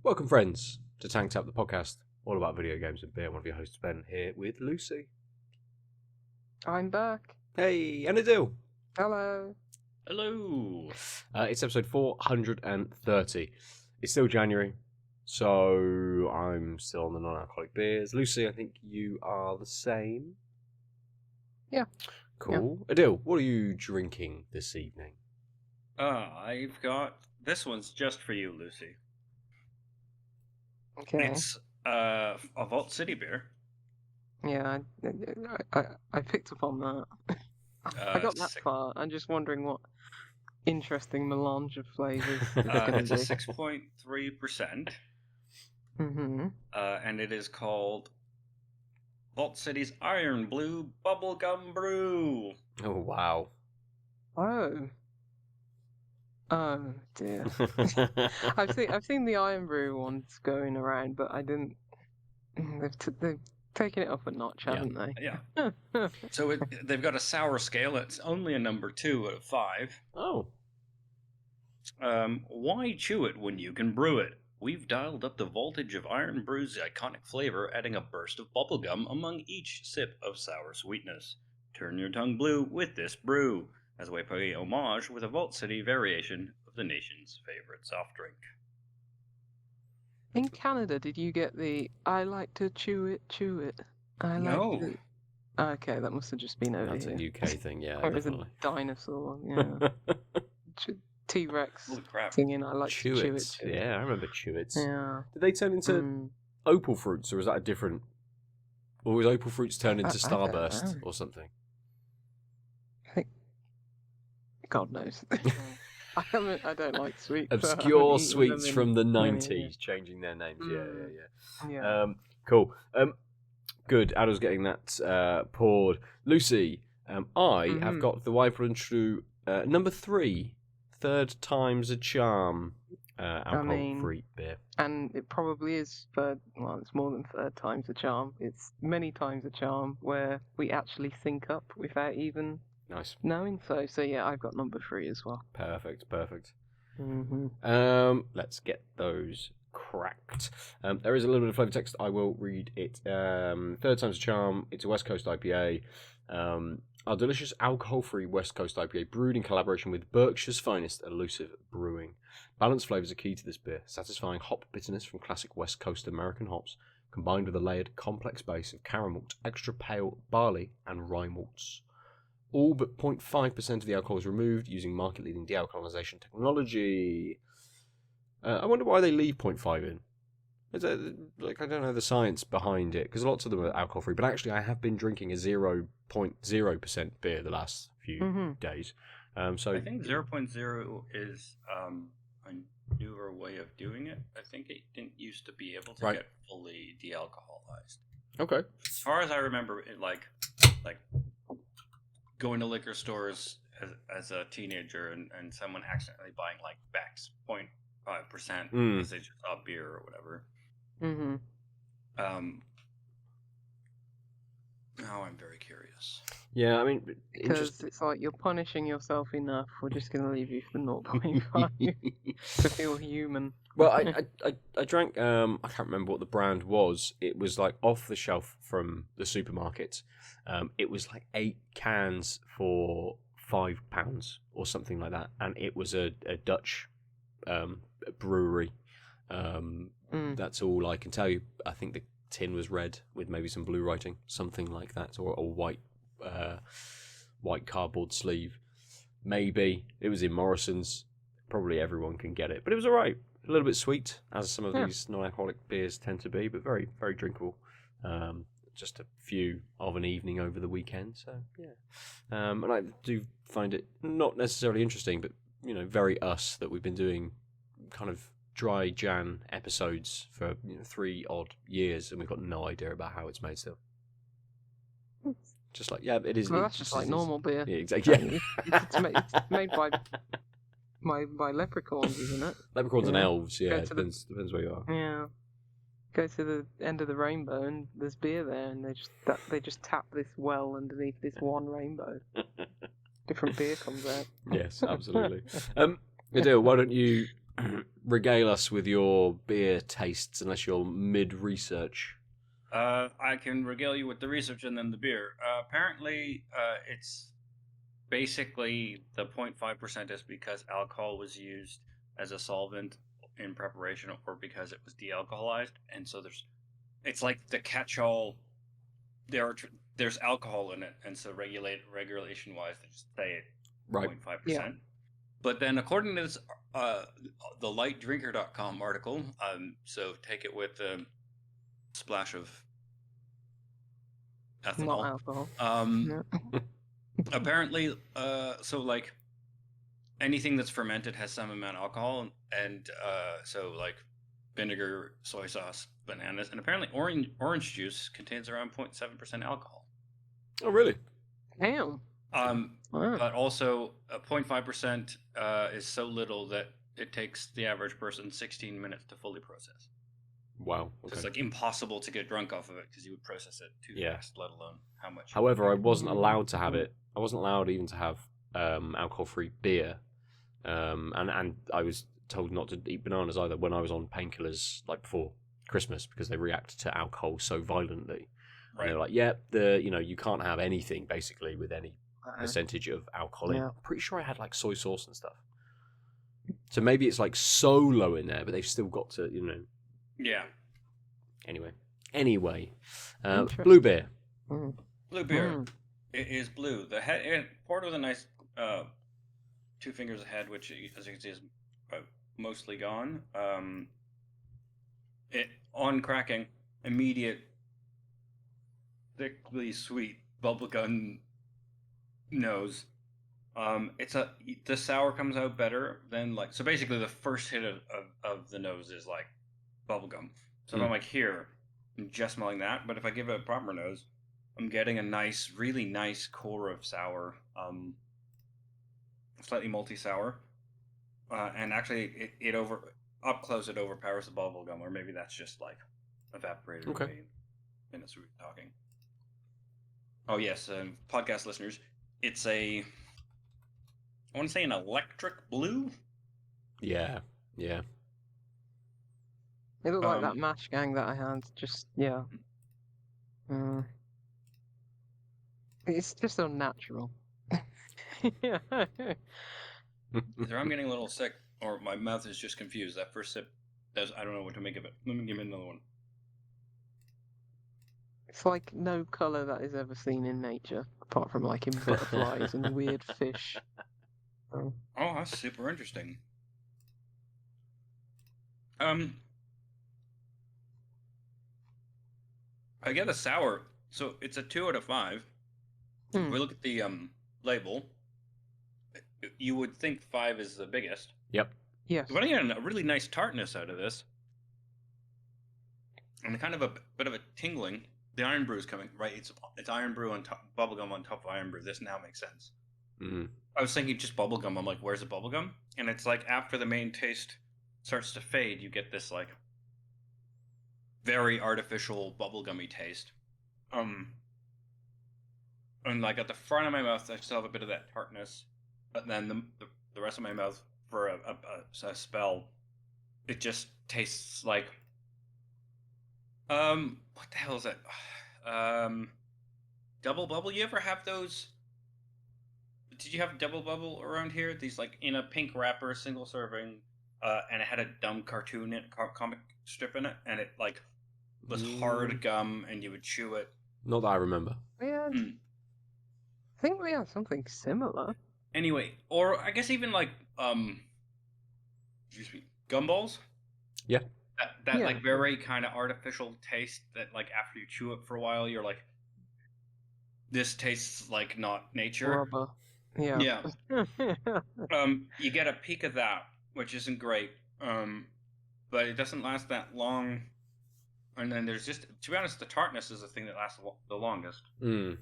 Welcome, friends, to Tank Tap, the podcast, all about video games and beer. One of your hosts, Ben, here with Lucy. I'm back. Hey, and Aadil. Hello. Hello. It's episode 430. It's still January, so I'm still on the non-alcoholic beers. Lucy, I think you are the same. Yeah. Cool. Yeah. Aadil, what are you drinking this evening? I've got... This one's just for you, Lucy. Okay. It's a Vault City beer. Yeah, I picked up on that. I got that far. I'm just wondering what interesting melange of flavors it's going to be. It's a 6.3%. Mm-hmm. And it is called Vault City's Iron Blue Bubblegum Brew. Oh, wow. Oh dear. I've seen the Iron Brew ones going around, but I didn't. They've taken it up a notch, haven't they? Yeah. So they've got a sour scale. It's only a number 2 out of 5. Oh. Why chew it when you can brew it? We've dialed up the voltage of Iron Brew's iconic flavor, adding a burst of bubblegum among each sip of sour sweetness. Turn your tongue blue with this brew, as we pay homage with a Vault City variation of the nation's favorite soft drink. In Canada, did you get the "I like to chew it"? No. Okay, that must have just been over That's here. a UK thing, yeah. Or it was Definitely. a dinosaur, yeah. T-Rex singing "I like to chew it." Yeah, I remember Chewits. Yeah. Did they turn into opal fruits, or was that a different? Or was opal fruits turned into Starburst or something? I think. God knows. I don't like sweets. Obscure sweets from the 90s changing their names. Yeah. Cool. Good. Adil's getting that poured. Lucy, I have got the Weipel and True number 3, third time's a charm, alcohol-free beer. And it probably is it's more than third time's a charm. It's many times a charm where we actually sync up without even knowing. So yeah, I've got number 3 as well. Perfect. Mm-hmm. Let's get those cracked. There is a little bit of flavor text. I will read it. Third time's a charm. It's a West Coast IPA. Our delicious alcohol-free West Coast IPA, brewed in collaboration with Berkshire's finest elusive brewing. Balanced flavors are key to this beer. Satisfying hop bitterness from classic West Coast American hops, combined with a layered, complex base of caramel, extra pale barley, and rye malts. All but 0.5% of the alcohol is removed using market-leading dealcoholization technology. I wonder why they leave 0.5 in. I don't know the science behind it, because lots of them are alcohol-free, but actually I have been drinking a 0.0% beer the last few days. So I think 0.0 is a newer way of doing it. I think it didn't used to be able to get fully dealcoholized. Okay. As far as I remember, it like going to liquor stores as a teenager and someone accidentally buying like Beck's 0.5% because they just saw beer or whatever. Mm-hmm. Now I'm very curious. Yeah, I mean, because it's like you're punishing yourself enough. We're just going to leave you for 0.5 to feel human. Well, I drank. I can't remember what the brand was. It was like off the shelf from the supermarket. It was like 8 cans for £5 or something like that, and it was a Dutch brewery. That's all I can tell you. I think the tin was red with maybe some blue writing, something like that, or a white cardboard sleeve. Maybe it was in Morrison's. Probably everyone can get it, but it was all right. A little bit sweet, as some of these non-alcoholic beers tend to be, but very, very drinkable. Just a few of an evening over the weekend, so yeah. And I do find it not necessarily interesting, but very us that we've been doing kind of dry Jan episodes for 3 odd years, and we've got no idea about how it's made still. Just like it is. Well, that's just like normal beer. Yeah, exactly. It's made by leprechauns, isn't it? Leprechauns and elves. Yeah, it depends where you are. Yeah. go to the end of the rainbow and there's beer there, and they just tap this well underneath this one rainbow. Different beer comes out. Yes, absolutely. Aadil, why don't you regale us with your beer tastes, unless you're mid-research? I can regale you with the research and then the beer. Apparently, it's basically the 0.5% is because alcohol was used as a solvent in preparation, or because it was de-alcoholized, and so it's like the catch-all. There's alcohol in it, and so regulation-wise, they just say it 0.5%. Yeah. But then, according to this, the lightdrinker.com article, so take it with a splash of ethanol. Not alcohol. No. Apparently, so like anything that's fermented has some amount of alcohol, and so like vinegar, soy sauce, bananas, and apparently orange juice contains around 0.7% alcohol. Oh, really? Damn. Wow. Wow. But also 0.5% is so little that it takes the average person 16 minutes to fully process. Wow. So Okay. it's like impossible to get drunk off of it because you would process it too fast, let alone how much. However, I wasn't allowed to have it. I wasn't allowed even to have alcohol-free beer, and I was told not to eat bananas either when I was on painkillers like before Christmas, because they react to alcohol so violently. Right. And they're like, you can't have anything basically with any percentage of alcohol in. Yeah. I'm pretty sure I had like soy sauce and stuff. So maybe it's like so low in there, but they've still got to, Yeah. Anyway, Interesting. blue beer. Mm. Blue beer. It is blue. The head it poured with a nice 2 fingers ahead, which as you can see is mostly gone. It on cracking, immediate, thickly sweet bubblegum nose. The sour comes out better than so basically the first hit of the nose is like bubblegum. So if I'm like here, I'm just smelling that, but if I give it a proper nose, I'm getting a really nice core of sour, slightly malty sour, and actually up close it overpowers the bubblegum, or maybe that's just like evaporated away minutes we were talking. Oh yes, podcast listeners, it's I want to say an electric blue. Yeah. It looked like that mash gang that I had. Just it's just unnatural. Yeah. Either I'm getting a little sick, or my mouth is just confused. That first sip, I don't know what to make of it. Let me give it another one. It's like no colour that is ever seen in nature, apart from like in butterflies and weird fish. Oh, that's super interesting. I get a sour, so it's a 2 out of 5. If we look at the label, you would think 5 is the biggest. Yep. Yes. But I get a really nice tartness out of this, and kind of a bit of a tingling. The Iron Brew is coming, right? It's Iron Brew on top, bubblegum on top of Iron Brew. This now makes sense. Mm-hmm. I was thinking just bubblegum. I'm like, where's the bubblegum? And it's like after the main taste starts to fade, you get this like very artificial bubblegummy taste. And like at the front of my mouth, I still have a bit of that tartness, but then the rest of my mouth for a spell, it just tastes like what the hell is that? Double bubble. You ever have those? Did you have double bubble around here? These like in a pink wrapper, single serving, and it had a dumb cartoon comic strip in it, and it like was hard gum, and you would chew it. Not that I remember. Yeah. I think we have something similar. Anyway, or I guess even like excuse me, gumballs. Yeah. That like very kind of artificial taste that like after you chew it for a while, you're like, this tastes like not nature. Rubber. Yeah. You get a peak of that, which isn't great. But it doesn't last that long. And then there's just, to be honest, the tartness is the thing that lasts the longest. Mm.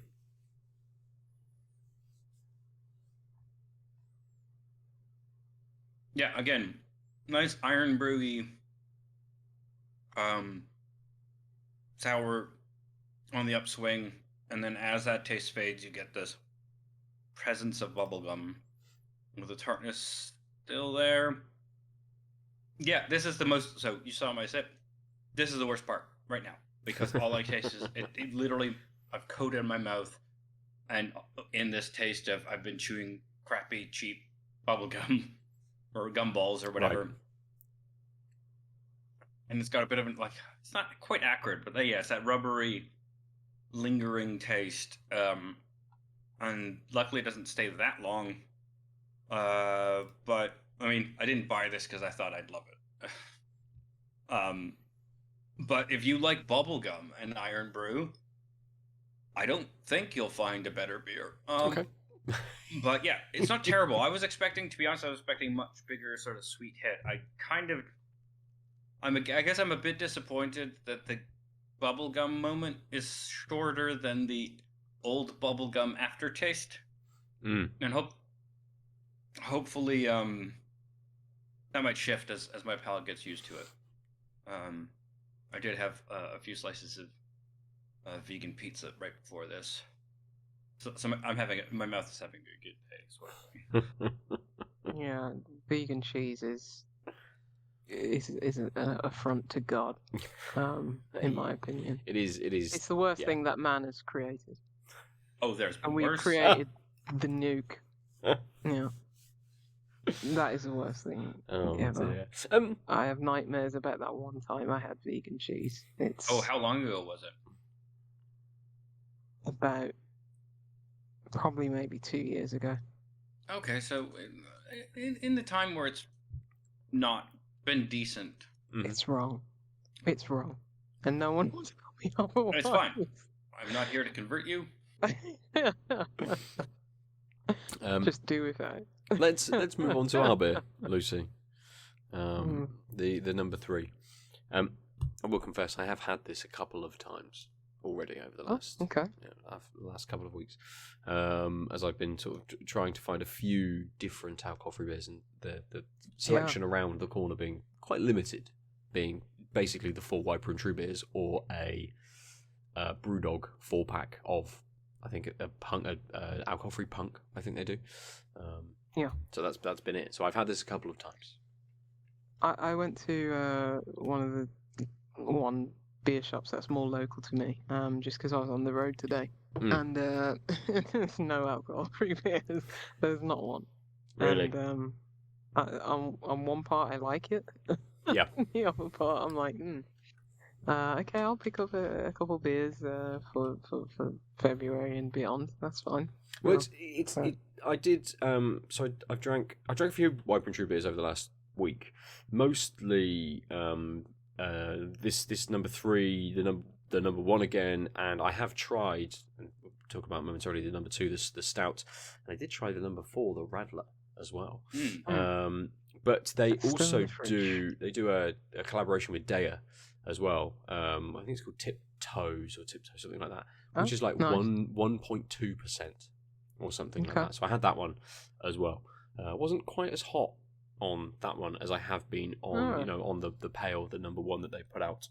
Yeah, again, nice Iron Brewy sour on the upswing, and then as that taste fades, you get this presence of bubblegum with the tartness still there. Yeah, this is the most. So you saw my sip. This is the worst part right now because all I taste is it literally. I've coated my mouth, and in this taste of I've been chewing crappy, cheap bubblegum or gumballs or whatever. Right. And it's got a bit of it's not quite acrid, but yeah, it's that rubbery, lingering taste. And luckily it doesn't stay that long. But I mean, I didn't buy this because I thought I'd love it. But if you like bubblegum and Iron Brew, I don't think you'll find a better beer. Okay. But yeah, it's not terrible. I was expecting much bigger sort of sweet hit. I guess I'm a bit disappointed that the bubblegum moment is shorter than the old bubblegum aftertaste. And hopefully that might shift as my palate gets used to it. I did have a few slices of vegan pizza right before this. So my mouth is having a good day. Yeah, vegan cheese is an affront to God, in my opinion. It is. It's the worst thing that man has created. Oh, there's been and we worse. Created the nuke. Yeah, that is the worst thing ever. I have nightmares about that one time I had vegan cheese. How long ago was it? About probably maybe 2 years ago. Okay, so in the time where it's not been decent, it's wrong. It's wrong, and no one wants to tell me otherwise. It's fine. I'm not here to convert you. Just do without. Let's move on to our beer, Lucy. The number 3. I will confess I have had this a couple of times already over the last last couple of weeks, as I've been sort of trying to find a few different alcohol-free beers, and the selection around the corner being quite limited, being basically the 4 White Brew and True beers or a Brewdog 4-pack of, I think, a alcohol-free punk. I think they do. So that's been it. So I've had this a couple of times. I went to one beer shops that's more local to me, just because I was on the road today, and there's no alcohol-free beers. There's not one. Really? And on one part I like it. Yeah. The other part I'm like, okay, I'll pick up a couple beers for February and beyond. That's fine. Well, I did. So I've drank a few White and True beers over the last week. Mostly this number 3, the number 1 again, and I have tried, and we'll talk about momentarily, the number 2, the stout, and I did try the number 4, the Radler, as well. But they also do a collaboration with Daya as well. I think it's called Tiptoe, something like that, which is like nice. 1.2% or something like that. So I had that one as well. Wasn't quite as hot on that one as I have been on on the pale, the number 1 that they put out,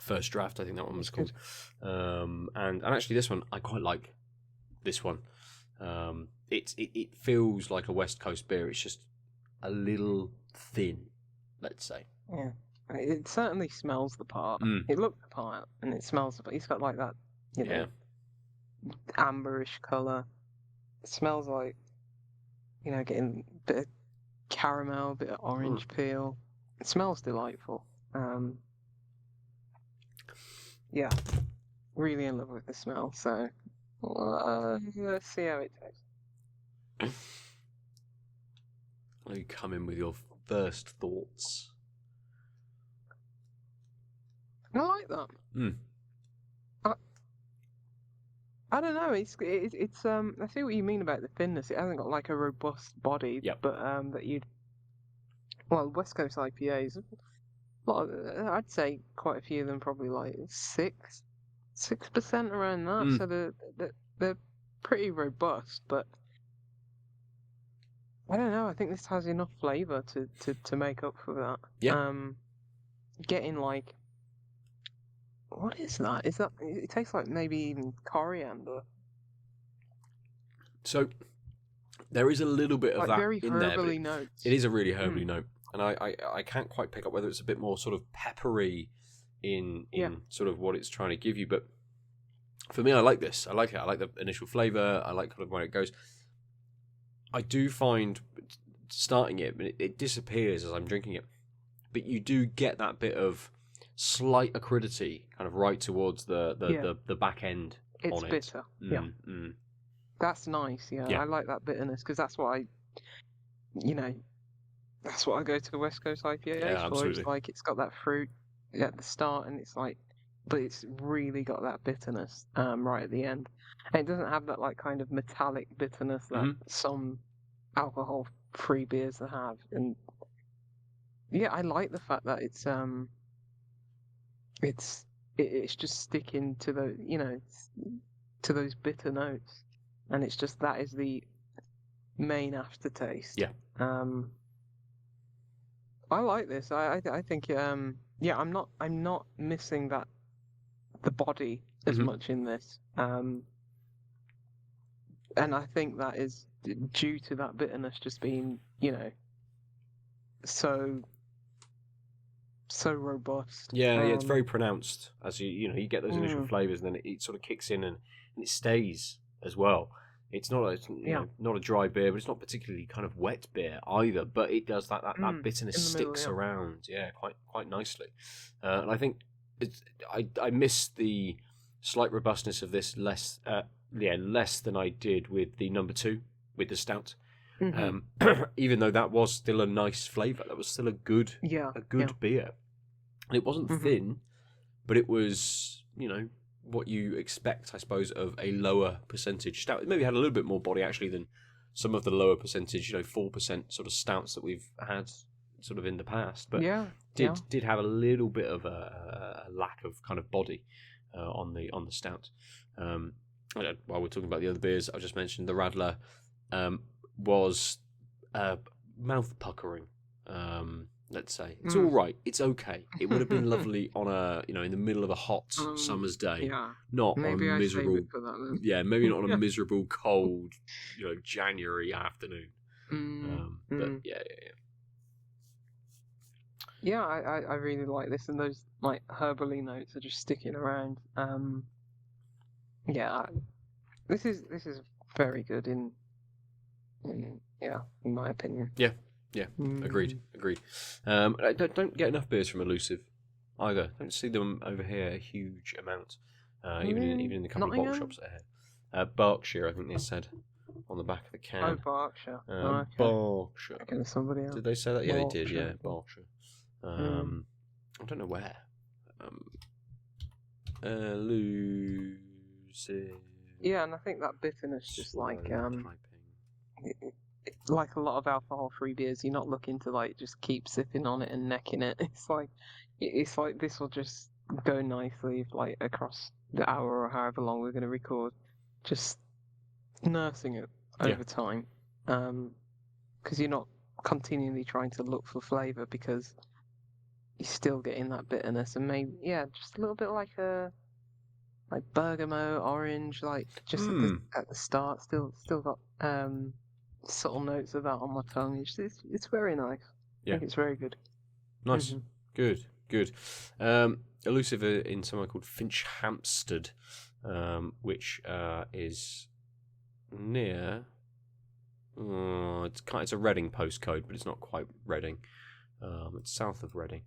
First Draft, I think that one was called. And actually this one I quite like. This one, it feels like a West Coast beer. It's just a little thin, let's say. Yeah, it certainly smells the part. It looked the part, and it smells the part. It's got like that, amberish colour. It smells like, getting a bit of caramel, a bit of orange peel. It smells delightful. Yeah, really in love with the smell. So let's see how it tastes. Will you come in with your first thoughts? I like that. I don't know. It's I see what you mean about the thinness. It hasn't got like a robust body, but that you'd. Well, West Coast IPAs, I'd say quite a few of them probably like 6% around that. So they're pretty robust, but I don't know. I think this has enough flavour to make up for that. Yeah. Getting like What is that? Is that? It tastes like maybe even coriander. So there is a little bit of Like that very in there, but herbally notes. it is a really herbally note, and I can't quite pick up whether it's a bit more sort of peppery in sort of what it's trying to give you. But for me, I like this. I like it. I like the initial flavour. I like kind of where it goes. I do find starting it, but it disappears as I'm drinking it. But you do get that bit of slight acridity kind of right towards the back end It's on it. bitter. Yeah. That's nice. Yeah. I like that bitterness because that's what that's what I go to the West Coast IPAs for. Absolutely. It's like it's got that fruit at the start, and it's like, but it's really got that bitterness right at the end, and it doesn't have that like kind of metallic bitterness that some alcohol-free beers have. And yeah, I like the fact that it's just sticking to to those bitter notes, and it's just that is the main aftertaste. Yeah. I like this. I think I'm not missing the body as much in this. And I think that is due to that bitterness just being, so robust. Yeah, it's very pronounced as you get those initial flavors, and then it sort of kicks in and it stays as well. It's not not a dry beer, but it's not particularly kind of wet beer either. But it does that bitterness sticks around, quite nicely. And I think I miss the slight robustness of this less than I did with the number 2 with the stout. Even though that was still a nice flavour, that was still a good beer. And it wasn't thin, but it was what you expect, I suppose, of a lower percentage stout. It maybe had a little bit more body actually than some of the lower percentage, 4% sort of stouts that we've had sort of in the past. But did have a little bit of a lack of kind of body on the stout. While we're talking about the other beers, I just mentioned the Radler was mouth puckering. Let's say it's all right. It's okay. It would have been lovely on a in the middle of a hot summer's day, not maybe on a miserable. For that, then. Yeah, maybe not on a miserable cold, January afternoon. But yeah. Yeah, I really like this, and those like herbally notes are just sticking around. This is very good in my opinion. Yeah, agreed. I don't get enough beers from Elusive either. Don't see them over here a huge amount. Even in the couple of bottle shops ahead. Berkshire, I think they said on the back of the can. Oh, Berkshire. Okay. Berkshire. Okay, somebody else. Did they say that? Yeah, Berkshire. they did. Yeah, Berkshire. I don't know where. Elusive. Yeah, and I think that bitterness just like like a lot of alcohol-free beers, you're not looking to like just keep sipping on it and necking it. It's like this will just go nicely like across the hour or however long we're going to record, just nursing it over time, because you're not continually trying to look for flavour because you're still getting that bitterness, and maybe just a little bit like bergamot, orange, like just at the start, still got subtle notes of that on my tongue. It's very nice. I think it's very good. Nice. Good. Elusive in somewhere called Finch Hampstead, which is near. It's a Reading postcode, but it's not quite Reading. It's south of Reading,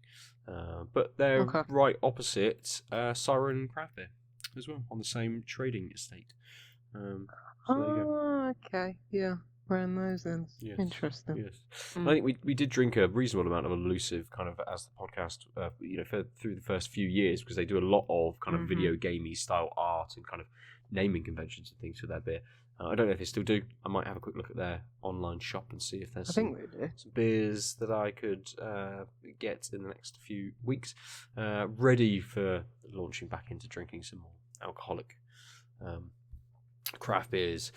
but they're right opposite Siren Craft Beer as well, on the same trading estate. So there you go. Okay, yeah. Around those ends. Yes. Interesting. Yes. I think we did drink a reasonable amount of Elusive kind of as the podcast, through the first few years, because they do a lot of kind of video gamey style art and kind of naming conventions and things for their beer. I don't know if they still do. I might have a quick look at their online shop and see if there's some beers that I could get in the next few weeks, ready for launching back into drinking some more alcoholic craft beers.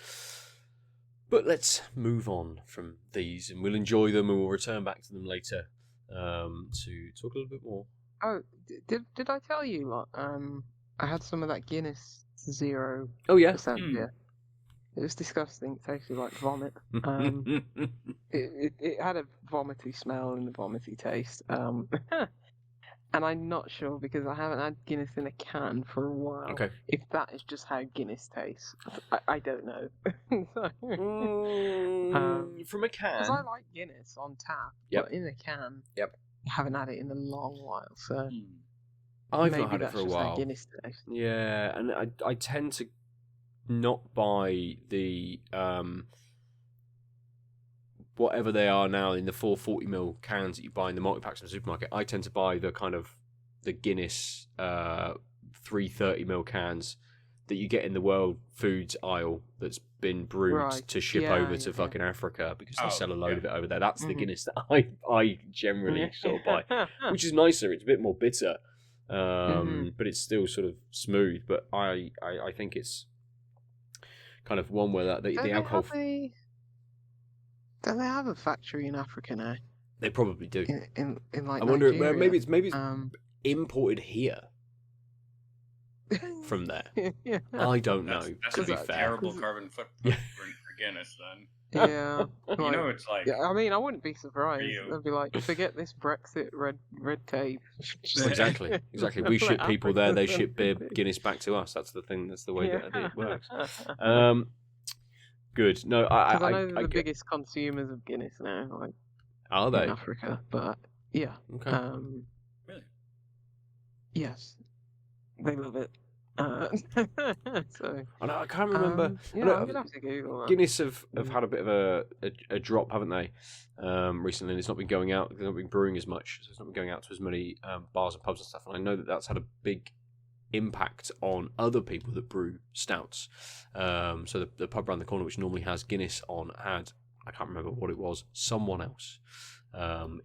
But let's move on from these, and we'll enjoy them, and we'll return back to them later to talk a little bit more Oh, did I tell you what? I had some of that Guinness 0% Oh yeah. beer. It was disgusting. It tasted like vomit. It had a vomity smell and a vomity taste. And I'm not sure because I haven't had Guinness in a can for a while. Okay. If that is just how Guinness tastes, I don't know. From a can. Because I like Guinness on tap, but in a can, I haven't had it in a long while. So I've maybe not had it that's for a just how while. Guinness tastes. Yeah, and I tend to not buy the whatever they are now in the 440ml cans that you buy in the multi-packs in the supermarket. I tend to buy the kind of the Guinness 330ml cans that you get in the World Foods aisle that's been brewed to ship over to fucking Africa because they sell a load of it over there. That's the Guinness that I generally sort of buy, which is nicer. It's a bit more bitter, but it's still sort of smooth. But I think it's kind of one where the alcohol. Don't they have a factory in Africa now? They probably do. In like I wonder. Nigeria? Maybe it's imported here from there. I don't know. That's to be a fair. terrible carbon footprint for Guinness then. Yeah. You know, it's like. Yeah, I mean, I wouldn't be surprised. They'd be like, forget this Brexit red tape. Exactly. We ship people there. They ship beer Guinness back to us. That's the thing. That's the way that it works. Good. No, I know they're the biggest consumers of Guinness now. Like, are they in Africa? But yeah. Okay. Really? Yes. They love it. So I can't remember. I'm gonna have to Google that. Guinness have had a bit of a drop, haven't they? Recently, and it's not been going out. They've not been brewing as much, so it's not been going out to as many bars and pubs and stuff. And I know that's had a big impact on other people that brew stouts. So the pub around the corner, which normally has Guinness on, had, I can't remember what it was, someone else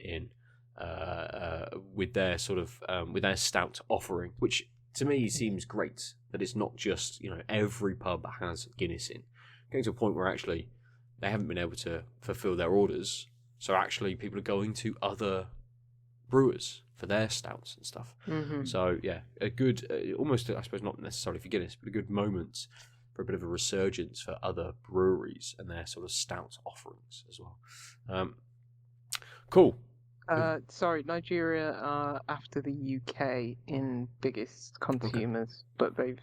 in with their sort of with their stout offering, which to me seems great. That it's not just every pub has Guinness in. Getting to a point where actually they haven't been able to fulfill their orders, so actually people are going to other brewers for their stouts and stuff. So yeah, a good, almost I suppose not necessarily for Guinness, but a good moment for a bit of a resurgence for other breweries and their sort of stout offerings as well. Cool. Sorry, Nigeria are after the UK in biggest consumers, but they've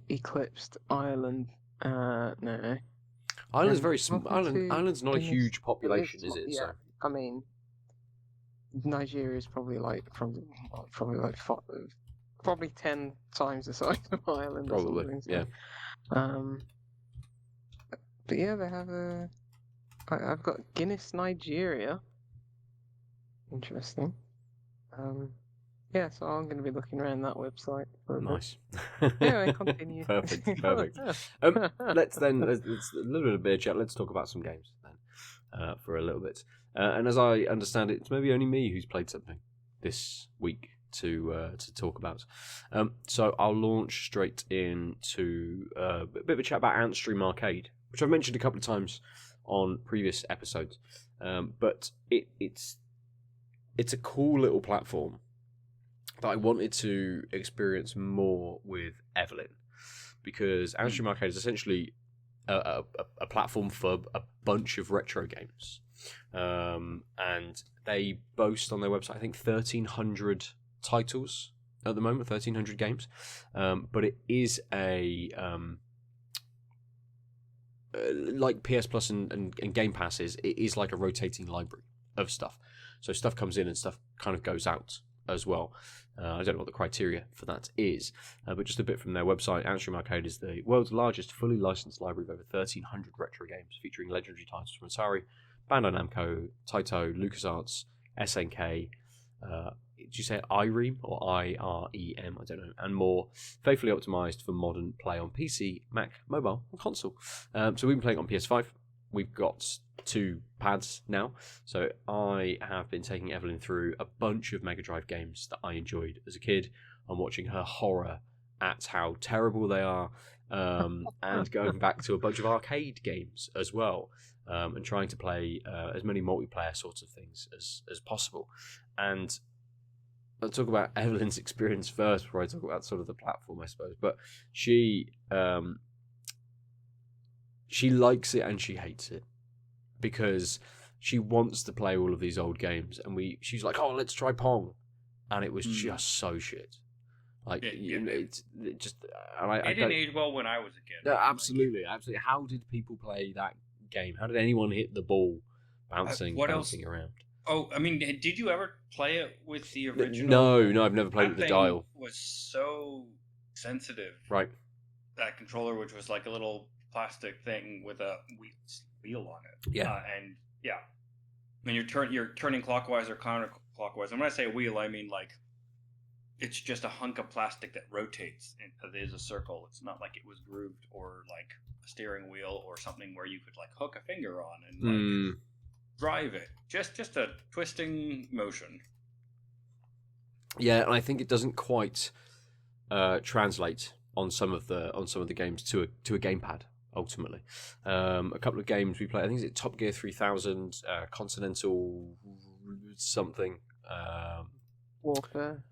eclipsed Ireland. No. Ireland's very small. Ireland's not a huge population, is it? Yeah. So. I mean, Nigeria is probably probably 10 times the size of Ireland. Probably, or something, so. yeah. But yeah, they have I've got Guinness Nigeria. Interesting. Yeah, so I'm going to be looking around that website for a nice. Anyway, continue. Perfect. Let's a little bit of chat. Let's talk about some games then for a little bit. And as I understand it, it's maybe only me who's played something this week to talk about. So I'll launch straight into a bit of a chat about Antstream Arcade, which I've mentioned a couple of times on previous episodes. But it's a cool little platform that I wanted to experience more with Evelyn, because Antstream Arcade is essentially a platform for a bunch of retro games, and they boast on their website, I think, 1,300 titles at the moment, 1,300 games, but it is a like PS Plus and Game Pass it is like a rotating library of stuff. So stuff comes in and stuff kind of goes out as well. I don't know what the criteria for that is, but just a bit from their website, Antstream Arcade is the world's largest fully licensed library of over 1,300 retro games featuring legendary titles from Atari, Bandai Namco, Taito, LucasArts, SNK, did you say IREM or IREM? I don't know, and more, faithfully optimized for modern play on PC, Mac, mobile, and console. So we've been playing on PS5. We've got 2 pads now, so I have been taking Evelyn through a bunch of Mega Drive games that I enjoyed as a kid. I'm watching her horror at how terrible they are, and going back to a bunch of arcade games as well. and trying to play as many multiplayer sorts of things as possible. And I'll talk about Evelyn's experience first before I talk about sort of the platform, I suppose. But she likes it and she hates it because she wants to play all of these old games, and she's like, oh, let's try Pong, and it was just so shit. Like it just, and I didn't age well when I was a kid. No, absolutely. How did people play that game? How did anyone hit the ball bouncing around? Oh, I mean, did you ever play it with the original? No, I've never played with the dial. It was so sensitive. Right. That controller, which was like a little plastic thing with a wheel on it. Yeah. And you're turning clockwise or counterclockwise. And when I say wheel, I mean like it's just a hunk of plastic that rotates. It is a circle. It's not like it was grooved or like a steering wheel or something where you could like hook a finger on and like drive it. Just a twisting motion. Yeah, and I think it doesn't quite translate on some of the games to a gamepad. Ultimately, a couple of games we played. I think it's Top Gear 3000, Continental something. Warfare.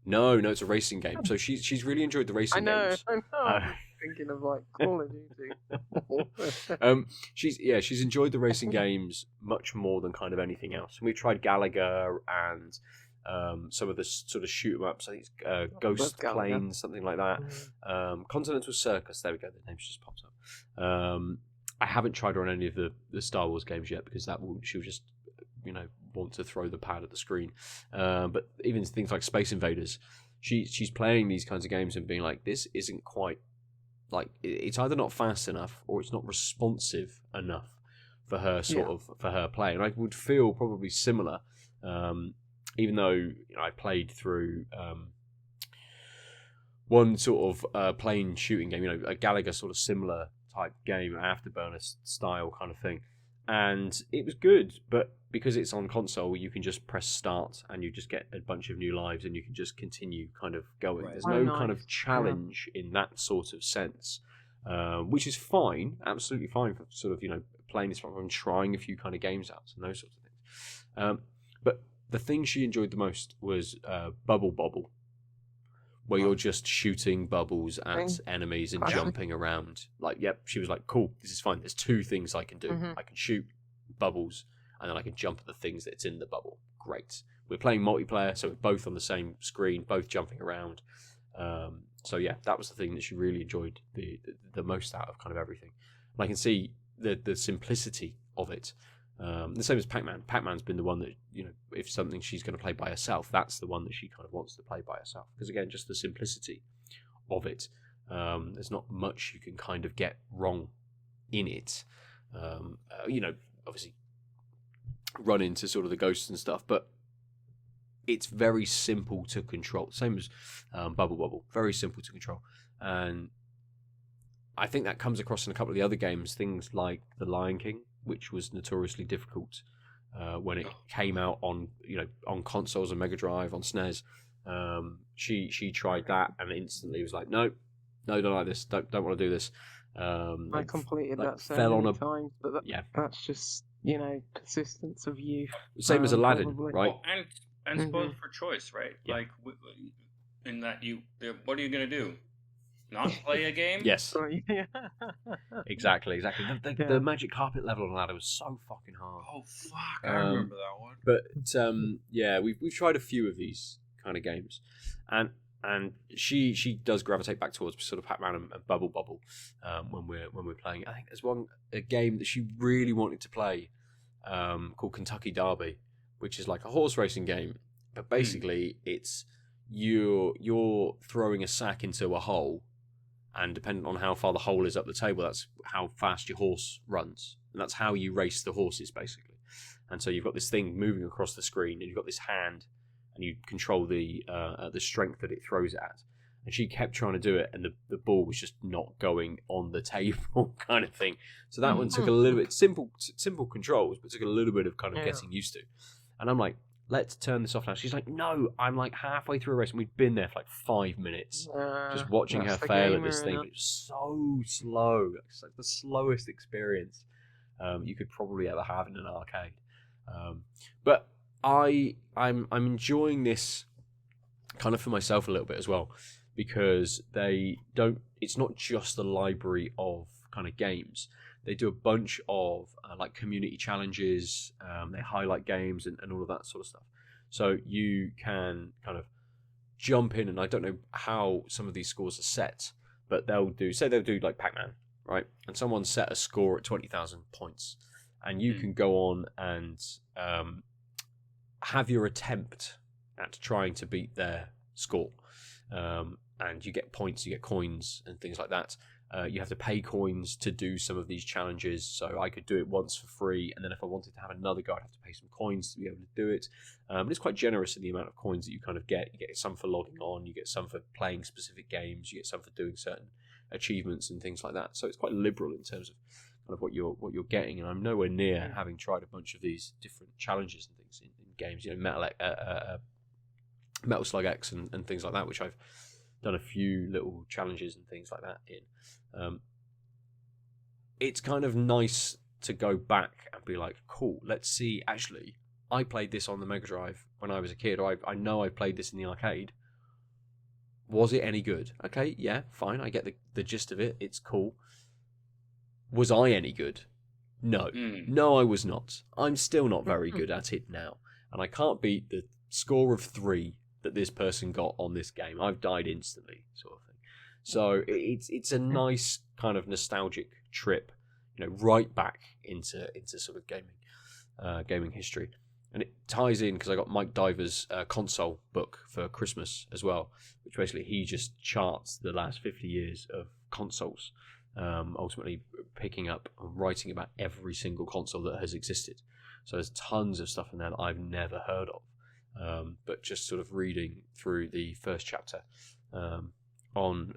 No, it's a racing game. So she's really enjoyed the racing games. I know. I'm thinking of like Call of Duty. She's enjoyed the racing games much more than kind of anything else. And we tried Gallagher and some of the sort of shoot 'em ups. I think it's Ghost Planes, something like that. Continental Circus. There we go. The name's just popped up. I haven't tried her on any of the Star Wars games yet because she'll just want to throw the pad at the screen. But even things like Space Invaders, she's playing these kinds of games and being like, this isn't quite like, it's either not fast enough or it's not responsive enough for her for her play. And I would feel probably similar, even though I played through one sort of plane shooting game, a Gallagher sort of similar type game, Afterburner style kind of thing. And it was good, but because it's on console, you can just press start and you just get a bunch of new lives and you can just continue kind of going. Right. There's no kind of challenge in that sort of sense, which is fine, absolutely fine for sort of, playing this and trying a few kind of games out and those sorts of things. But the thing she enjoyed the most was Bubble Bobble, where you're just shooting bubbles at enemies and jumping around. Like, yep, she was like, cool, this is fine. There's two things I can do. Mm-hmm. I can shoot bubbles, and then I can jump at the things that's in the bubble. Great. We're playing multiplayer, so we're both on the same screen, both jumping around. So yeah, that was the thing that she really enjoyed the most out of kind of everything. And I can see the simplicity of it. The same as Pac-Man. Pac-Man's been the one that, if something she's going to play by herself, that's the one that she kind of wants to play by herself. Because again, just the simplicity of it. There's not much you can kind of get wrong in it. Obviously run into sort of the ghosts and stuff, but it's very simple to control. Same as Bubble Bobble. Very simple to control. And I think that comes across in a couple of the other games, things like The Lion King, which was notoriously difficult when it came out on consoles and Mega Drive, on SNES. She tried that and instantly was like, no, don't like this, don't want to do this. I completed that so many times, but that's just persistence of youth. Same as Aladdin, probably. Right? Oh, and spoiled for choice, right? Yeah. Like in that what are you gonna do? Not play a game? Yes. Exactly. The magic carpet level on Aladdin was so fucking hard. Oh fuck! I remember that one. But we've tried a few of these kind of games, and she does gravitate back towards sort of Pac-Man and Bubble Bobble when we're playing. I think there's a game that she really wanted to play called Kentucky Derby, which is like a horse racing game, but basically it's you're throwing a sack into a hole. And depending on how far the hole is up the table, that's how fast your horse runs. And that's how you race the horses, basically. And so you've got this thing moving across the screen, and you've got this hand, and you control the strength that it throws it at. And she kept trying to do it, and the ball was just not going on the table, kind of thing. So that one took a little bit, simple controls, but took a little bit of kind of getting used to. And I'm like, let's turn this off now. She's like, no, I'm like halfway through a race, and we've been there for like 5 minutes just watching her fail at this thing. It was so slow. It's like the slowest experience. you could probably ever have in an arcade. But I'm enjoying this kind of for myself a little bit as well, because it's not just the library of kind of games. They do a bunch of like community challenges. They highlight games and all of that sort of stuff. So you can kind of jump in, and I don't know how some of these scores are set, but they'll do like Pac-Man, right? And someone set a score at 20,000 points, and you can go on and have your attempt at trying to beat their score. And you get points, you get coins and things like that. You have to pay coins to do some of these challenges. So I could do it once for free, and then if I wanted to have another go, I'd have to pay some coins to be able to do it. It's quite generous in the amount of coins that you kind of get. You get some for logging on, you get some for playing specific games, you get some for doing certain achievements and things like that. So it's quite liberal in terms of kind of what you're getting. And I'm nowhere near having tried a bunch of these different challenges and things in games. You know, Metal Slug X and things like that, which I've done a few little challenges and things like that in. It's kind of nice to go back and be like, cool, let's see, actually, I played this on the Mega Drive when I was a kid, or I know I played this in the arcade. Was it any good? Okay, yeah, fine, I get the gist of it, it's cool. Was I any good? No. No, I was not. I'm still not very good at it now. And I can't beat the score of 3 that this person got on this game. I've died instantly, sort of thing. So it's a nice kind of nostalgic trip, you know, right back into sort of gaming history, and it ties in because I got Mike Diver's console book for Christmas as well, which basically he just charts the last 50 years of consoles, ultimately picking up and writing about every single console that has existed. So there's tons of stuff in there that I've never heard of. But just sort of reading through the first chapter on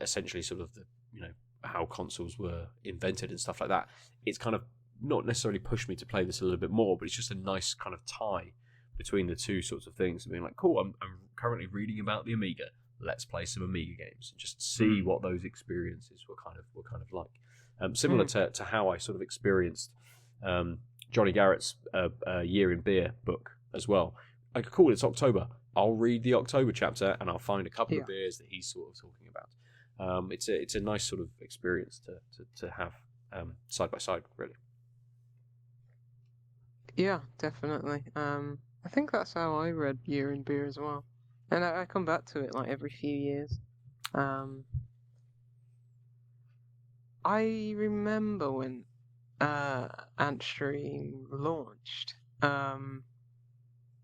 essentially sort of the, you know, how consoles were invented and stuff like that, it's kind of not necessarily pushed me to play this a little bit more, but it's just a nice kind of tie between the two sorts of things, and being like, cool, I'm currently reading about the Amiga, let's play some Amiga games and just see what those experiences were kind of like. Similar to how I sort of experienced Johnny Garrett's Year in Beer book as well. Like, cool, it's October. I'll read the October chapter and I'll find a couple of beers that he's sort of talking about. It's a nice sort of experience to have side by side, really. Yeah, definitely. I think that's how I read Year in Beer as well, and I come back to it like every few years. I remember when Antstream launched.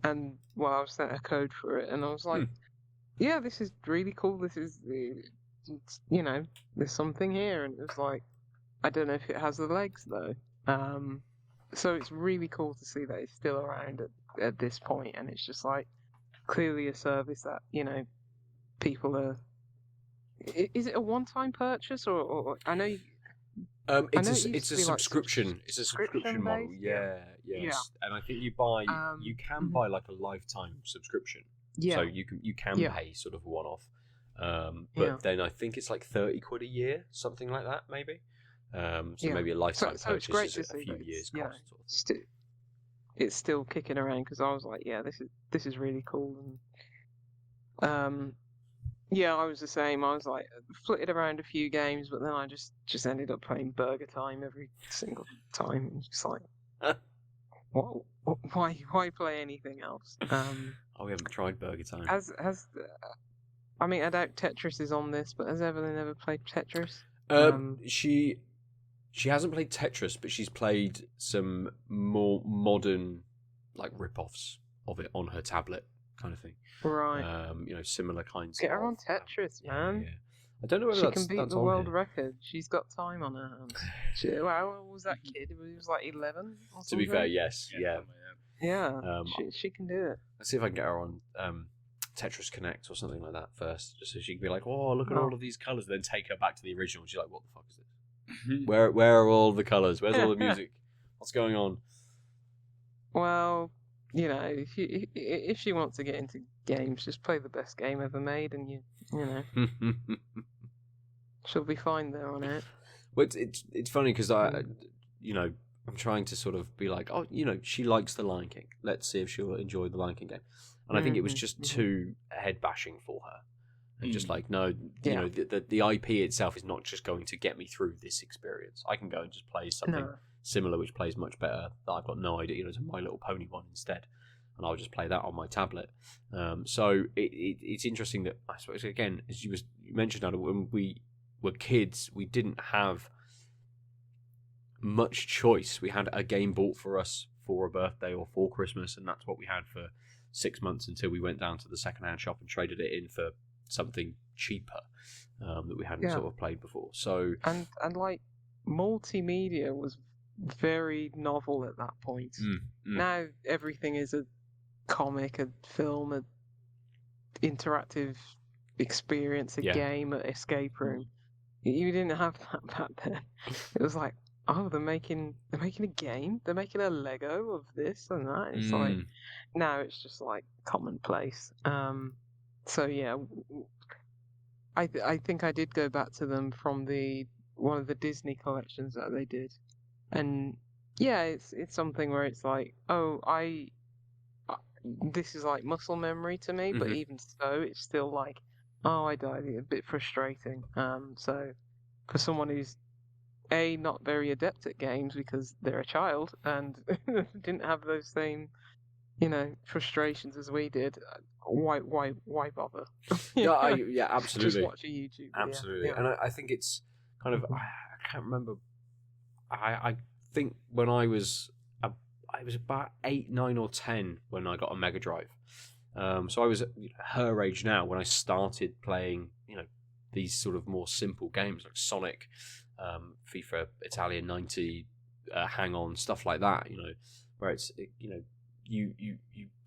And well, I was sent a code for it, and I was like, "Yeah, this is really cool. This is, you know, there's something here." And it was like, I don't know if it has the legs though. So it's really cool to see that it's still around at this point, and it's just like clearly a service that, you know, people are. Is it a one-time purchase, or I know? It's a subscription. Like it's a subscription model. Yeah. And I think you can buy like a lifetime subscription. Yeah. So you can pay sort of one-off. But then I think it's like 30 quid a year, something like that, maybe. So maybe a lifetime purchase is a few years cost. It's still kicking around, because I was like, yeah, this is really cool. And yeah, I was the same. I was like, flitted around a few games, but then I just ended up playing Burger Time every single time. It's just like, why play anything else? We haven't tried Burger Time. I mean, I doubt Tetris is on this, but has Evelyn ever played Tetris? She hasn't played Tetris, but she's played some more modern, like, rip-offs of it on her tablet, kind of thing. Right. You know, similar kinds. Get her on Tetris, man. Yeah. I don't know whether she can beat the world record. She's got time on her hands. How old was that kid? He was like 11 or something? To be fair, yes. Yeah. She can do it. Let's see if I can get her on Tetris Connect or something like that first, just so she can be like, oh, look at all of these colours, and then take her back to the original. She's like, what the fuck is this? Where are all the colours? Where's all the music? What's going on? Well, you know, if she wants to get into games, just play the best game ever made, and you know, she'll be fine there on it. Well, it's funny because you know, I'm trying to sort of be like, oh, she likes the Lion King. Let's see if she'll enjoy the Lion King game. And I think it was just too head bashing for her. And just like, no, the IP itself is not just going to get me through this experience. I can go and just play something similar, which plays much better. That I've got no idea, it's a My Little Pony one instead. And I'll just play that on my tablet. So it's interesting that, I suppose, again, as you mentioned, Aadil, when we were kids, we didn't have much choice. We had a game bought for us for a birthday or for Christmas, and that's what we had for 6 months until we went down to the secondhand shop and traded it in for something cheaper that we hadn't sort of played before. So and like multimedia was very novel at that point. Now everything is a comic, a film, an interactive experience, a game, an escape room. You didn't have that back then. It was like, oh, they're making a game. They're making a Lego of this and that. It's like now it's just like commonplace. So yeah, I think I did go back to them from one of the Disney collections that they did, and yeah, it's something where it's like, oh, this is like muscle memory to me, but even so, it's still like, oh, I died. A bit frustrating. So for someone who's not very adept at games because they're a child and didn't have those same frustrations as we did, why bother? Absolutely. Just watch a YouTube video. Absolutely. And I think it's kind of, I can't remember. I think when I was about 8, 9, or 10 when I got a Mega Drive. So I was her age now when I started playing, these sort of more simple games like Sonic, FIFA, Italian 90, Hang On, stuff like that. Where it's you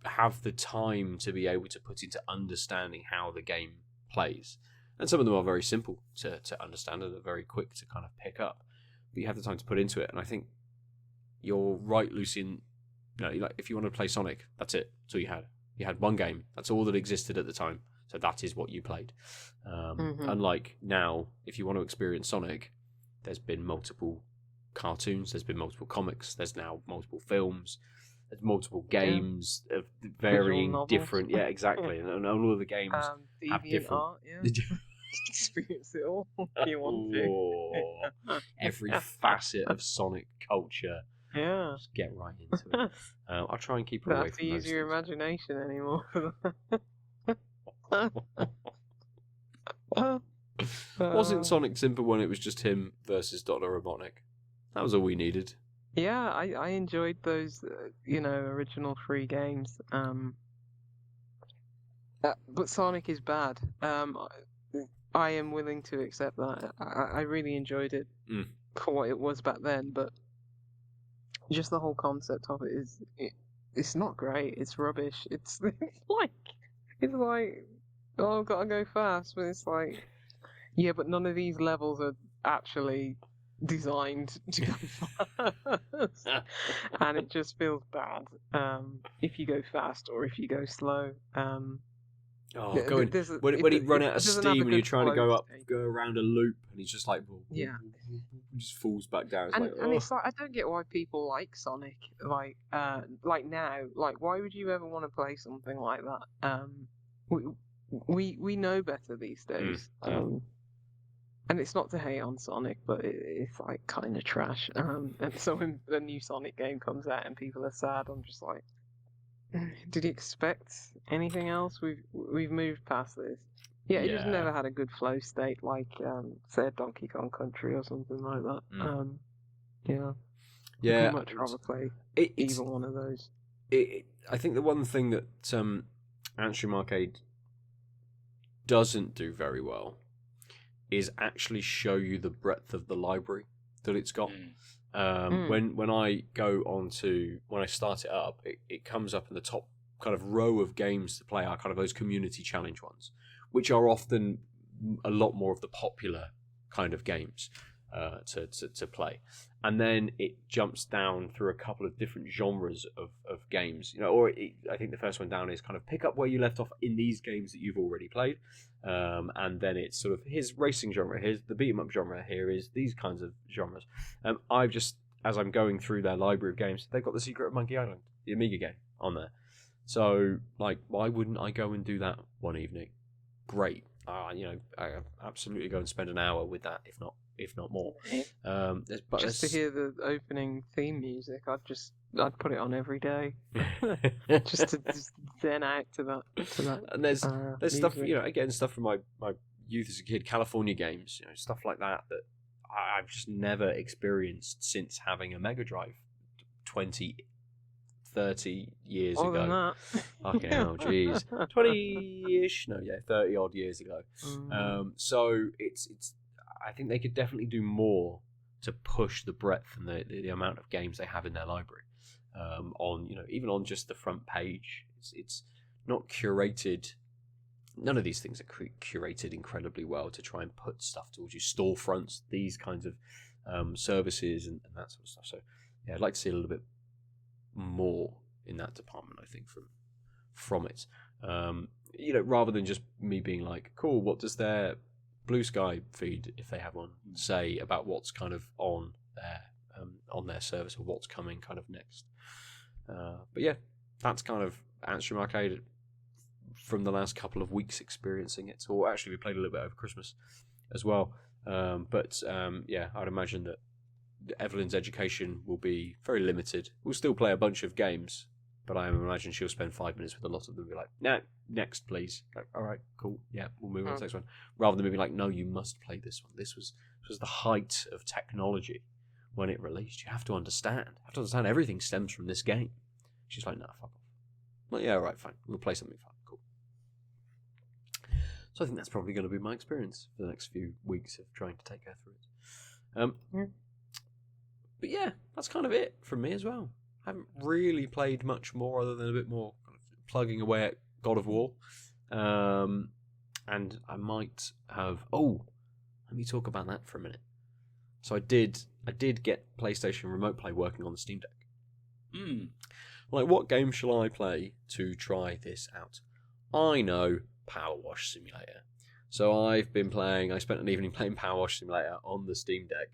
have the time to be able to put into understanding how the game plays, and some of them are very simple to understand and are very quick to kind of pick up. But you have the time to put into it, and I think you're right, Lucian. Like if you want to play Sonic, that's it. That's all you had. You had one game. That's all that existed at the time. So that is what you played. Unlike now, if you want to experience Sonic, there's been multiple cartoons. There's been multiple comics. There's now multiple films. There's multiple games of varying different. Yeah, exactly. And all of the games have different art. Yeah. Experience it all if you want to. Every facet of Sonic culture. Yeah. Just get right into it. I'll try and keep her away from those. Don't have to use your imagination anymore. Wasn't Sonic simple when it was just him versus Dr. Robotnik? That was all we needed. Yeah, I enjoyed those, original 3 games. But Sonic is bad. I am willing to accept that. I really enjoyed it for what it was back then, but just the whole concept of it it's not great. It's rubbish. It's like, oh, I've got to go fast, but it's like, yeah, but none of these levels are actually designed to go fast, and it just feels bad if you go fast or if you go slow. When he run out of steam and you're trying to go around a loop, and he's just like, he just falls back down. It's like, I don't get why people like Sonic, like now, like why would you ever want to play something like that? We know better these days. And it's not to hate on Sonic, but it's like kind of trash. And so when the new Sonic game comes out and people are sad, I'm just like, did you expect anything else? We've moved past this. Yeah, it just never had a good flow state like say a Donkey Kong Country or something like that. I'd much rather play either one of those. I think the one thing that Antstream Arcade doesn't do very well is actually show you the breadth of the library that it's got. When I when I start it up, it comes up in the top kind of row of games to play are kind of those community challenge ones, which are often a lot more of the popular kind of games to play. And then it jumps down through a couple of different genres of games, I think the first one down is kind of pick up where you left off in these games that you've already played. And then it's sort of, here's racing genre, here's the beat 'em up genre, here is these kinds of genres. I've just as I'm going through their library of games, they've got The Secret of Monkey Island, the Amiga game, on there. So, like, why wouldn't I go and do that one evening? Great. I absolutely go and spend an hour with that, if not more. To hear the opening theme music, I'd put it on every day, just to zen out to that. And there's music. stuff, again, stuff from my youth as a kid, California games, stuff like that I've just never experienced since having a Mega Drive 20, 30 years More than ago. that. Fucking hell, jeez. 20-ish, 30 odd years ago. So it's I think they could definitely do more to push the breadth and the amount of games they have in their library. On even on just the front page, it's not curated. None of these things are curated incredibly well to try and put stuff towards you. Storefronts, these kinds of services and that sort of stuff. So yeah, I'd like to see a little bit more in that department, I think, from it. Rather than just me being like, cool, what does their Blue Sky feed, if they have one, say about what's kind of on their service or what's coming kind of next. But yeah, that's kind of Antstream Arcade from the last couple of weeks experiencing it. Or actually, we played a little bit over Christmas as well. Yeah, I'd imagine that Evelyn's education will be very limited. We'll still play a bunch of games, but I imagine she'll spend 5 minutes with a lot of them and be like, no, next, please. Like, all right, cool, yeah, we'll move on to the next one. Rather than being like, no, you must play this one. This was the height of technology when it released. You have to understand. Everything stems from this game. She's like, no, fuck off. Well, yeah, all right, fine. We'll play something fun. Cool. So I think that's probably going to be my experience for the next few weeks of trying to take her through it. But yeah, that's kind of it from me as well. I haven't really played much more other than a bit more kind of plugging away at God of War. And I might have... Oh, let me talk about that for a minute. So I did get PlayStation Remote Play working on the Steam Deck. Like, what game shall I play to try this out? I know Power Wash Simulator. So I spent an evening playing Power Wash Simulator on the Steam Deck.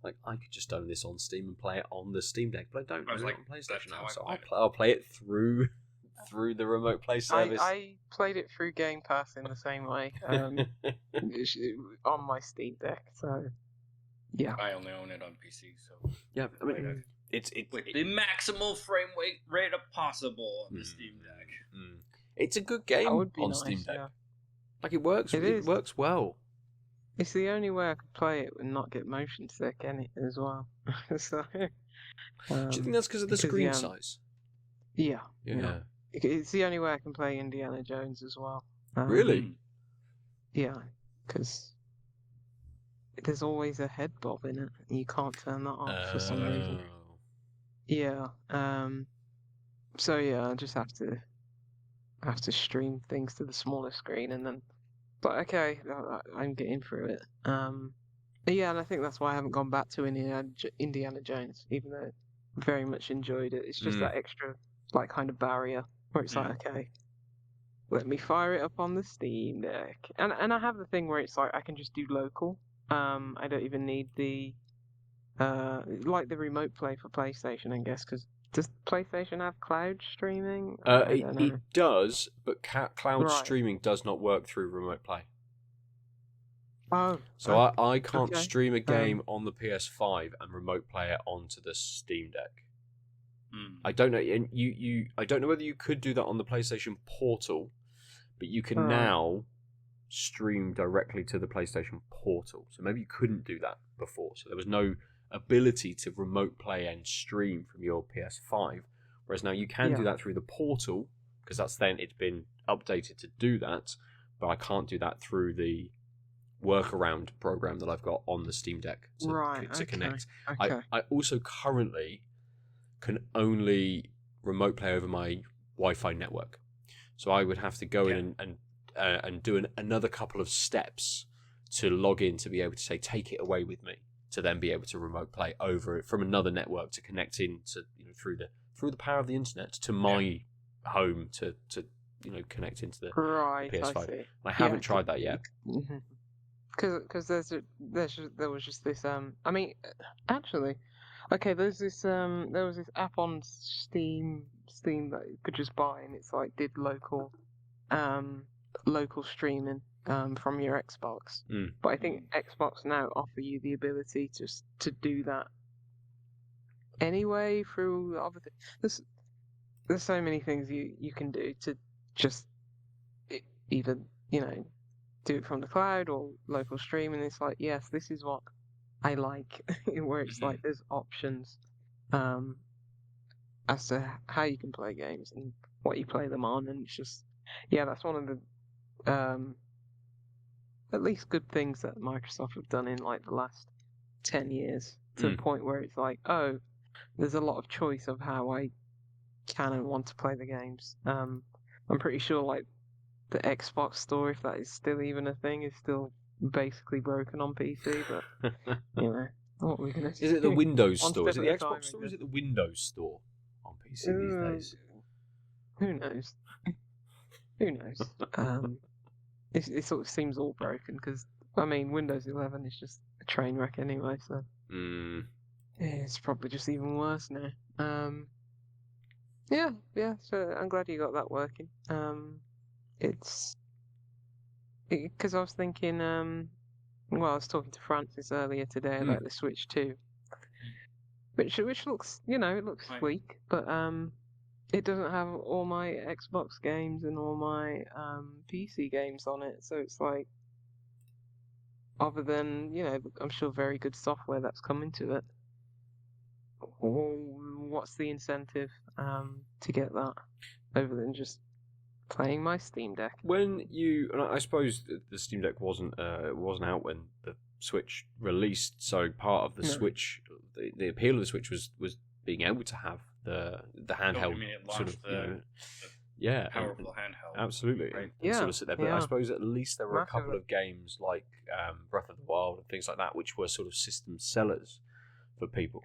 Like, I could just own this on Steam and play it on the Steam Deck, but I don't own it on PlayStation now, so I'll play it through the Remote Play service. I played it through Game Pass in the same way, on my Steam Deck, so yeah. I only own it on PC, so yeah, I mean, it's with the maximal frame rate possible on the Steam Deck. It's a good game on Steam Deck. Yeah. Like, it works. It works well. It's the only way I could play it and not get motion sick as well. So, do you think that's because of the screen size? Yeah. It's the only way I can play Indiana Jones as well. Really? Yeah, because there's always a head bob in it. And you can't turn that off for some reason. Yeah. So yeah, I just have to stream things to the smaller screen and then. But okay, I'm getting through it. Yeah, and I think that's why I haven't gone back to Indiana Jones, even though I very much enjoyed it. It's just that extra, like, kind of barrier where it's like, okay, let me fire it up on the Steam Deck, and I have the thing where it's like I can just do local. I don't even need the like the remote play for PlayStation, I guess, because. Does PlayStation have cloud streaming? It does, but cloud streaming does not work through Remote Play. Oh. So I can't stream a game on the PS5 and Remote Play it onto the Steam Deck. I don't know, and I don't know whether you could do that on the PlayStation Portal, but you can now stream directly to the PlayStation Portal. So maybe you couldn't do that before. So there was no ability to remote play and stream from your PS5, whereas now you can do that through the Portal, because it's been updated to do that, but I can't do that through the workaround program that I've got on the Steam Deck to connect. Okay. I also currently can only remote play over my Wi-Fi network, so I would have to go in and do another couple of steps to log in to be able to say take it away with me, to then be able to remote play over from another network to connect in to through the power of the internet to my home to connect into the PS5. I haven't tried that yet. Because there was just this. I mean, actually, Okay, there was this app on Steam that you could just buy, and it's like did local streaming from your Xbox. Mm. But I think Xbox now offer you the ability just to do that anyway through other things. There's so many things you can do to just either do it from the cloud or local streaming. It's like, yes, this is what I like, where it's like there's options as to how you can play games and what you play them on, and it's just that's one of the at least good things that Microsoft have done in like the last 10 years to the point where it's like, oh, there's a lot of choice of how I can and want to play the games. I'm pretty sure like the Xbox store, if that is still even a thing, is still basically broken on PC, but what we're gonna do. Is it the Windows One store? Is step it the at a time, Xbox store or is it the Windows store on PC these days? Who knows? Who knows? It sort of seems all broken because I mean Windows 11 is just a train wreck anyway, so it's probably just even worse now. Yeah. So I'm glad you got that working. It's because I was thinking. Well, I was talking to Francis earlier today about the Switch 2, which looks, it looks sleek, but it doesn't have all my Xbox games and all my PC games on it. So it's like, other than I'm sure very good software that's coming to it. What's the incentive to get that over than just playing my Steam Deck? And I suppose the Steam Deck wasn't out when the Switch released, so part of the Switch, the appeal of the Switch was being able to have the handheld sort of powerful handheld. Absolutely, right? And sort of sit there. But I suppose at least there were a couple of games like Breath of the Wild and things like that, which were sort of system sellers for people.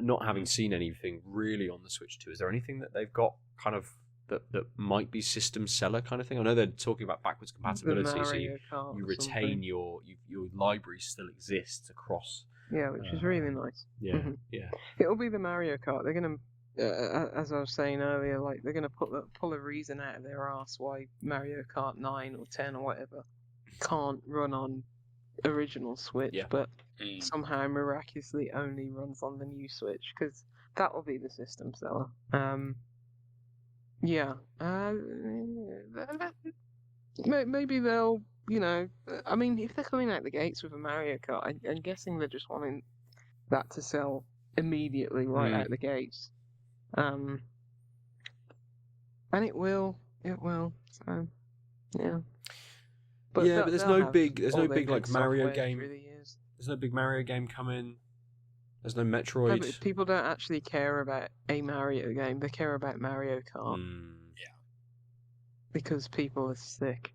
Not having seen anything really on the Switch 2, is there anything that they've got kind of that might be system seller kind of thing? I know they're talking about backwards compatibility, so you retain your library still exists across. Yeah, which is really nice. Yeah. It'll be the Mario Kart. They're gonna, as I was saying earlier, like they're gonna pull a reason out of their ass why Mario Kart 9 or 10 or whatever can't run on original Switch, but somehow miraculously only runs on the new Switch, because that will be the system seller. Maybe they'll, I mean, if they're coming out the gates with a Mario Kart, I'm guessing they're just wanting that to sell immediately right out the gates. And it will. So, yeah. But there's no big like Mario game. There's no big Mario game coming. There's no Metroid. No, but people don't actually care about a Mario game. They care about Mario Kart. Yeah. Because people are sick.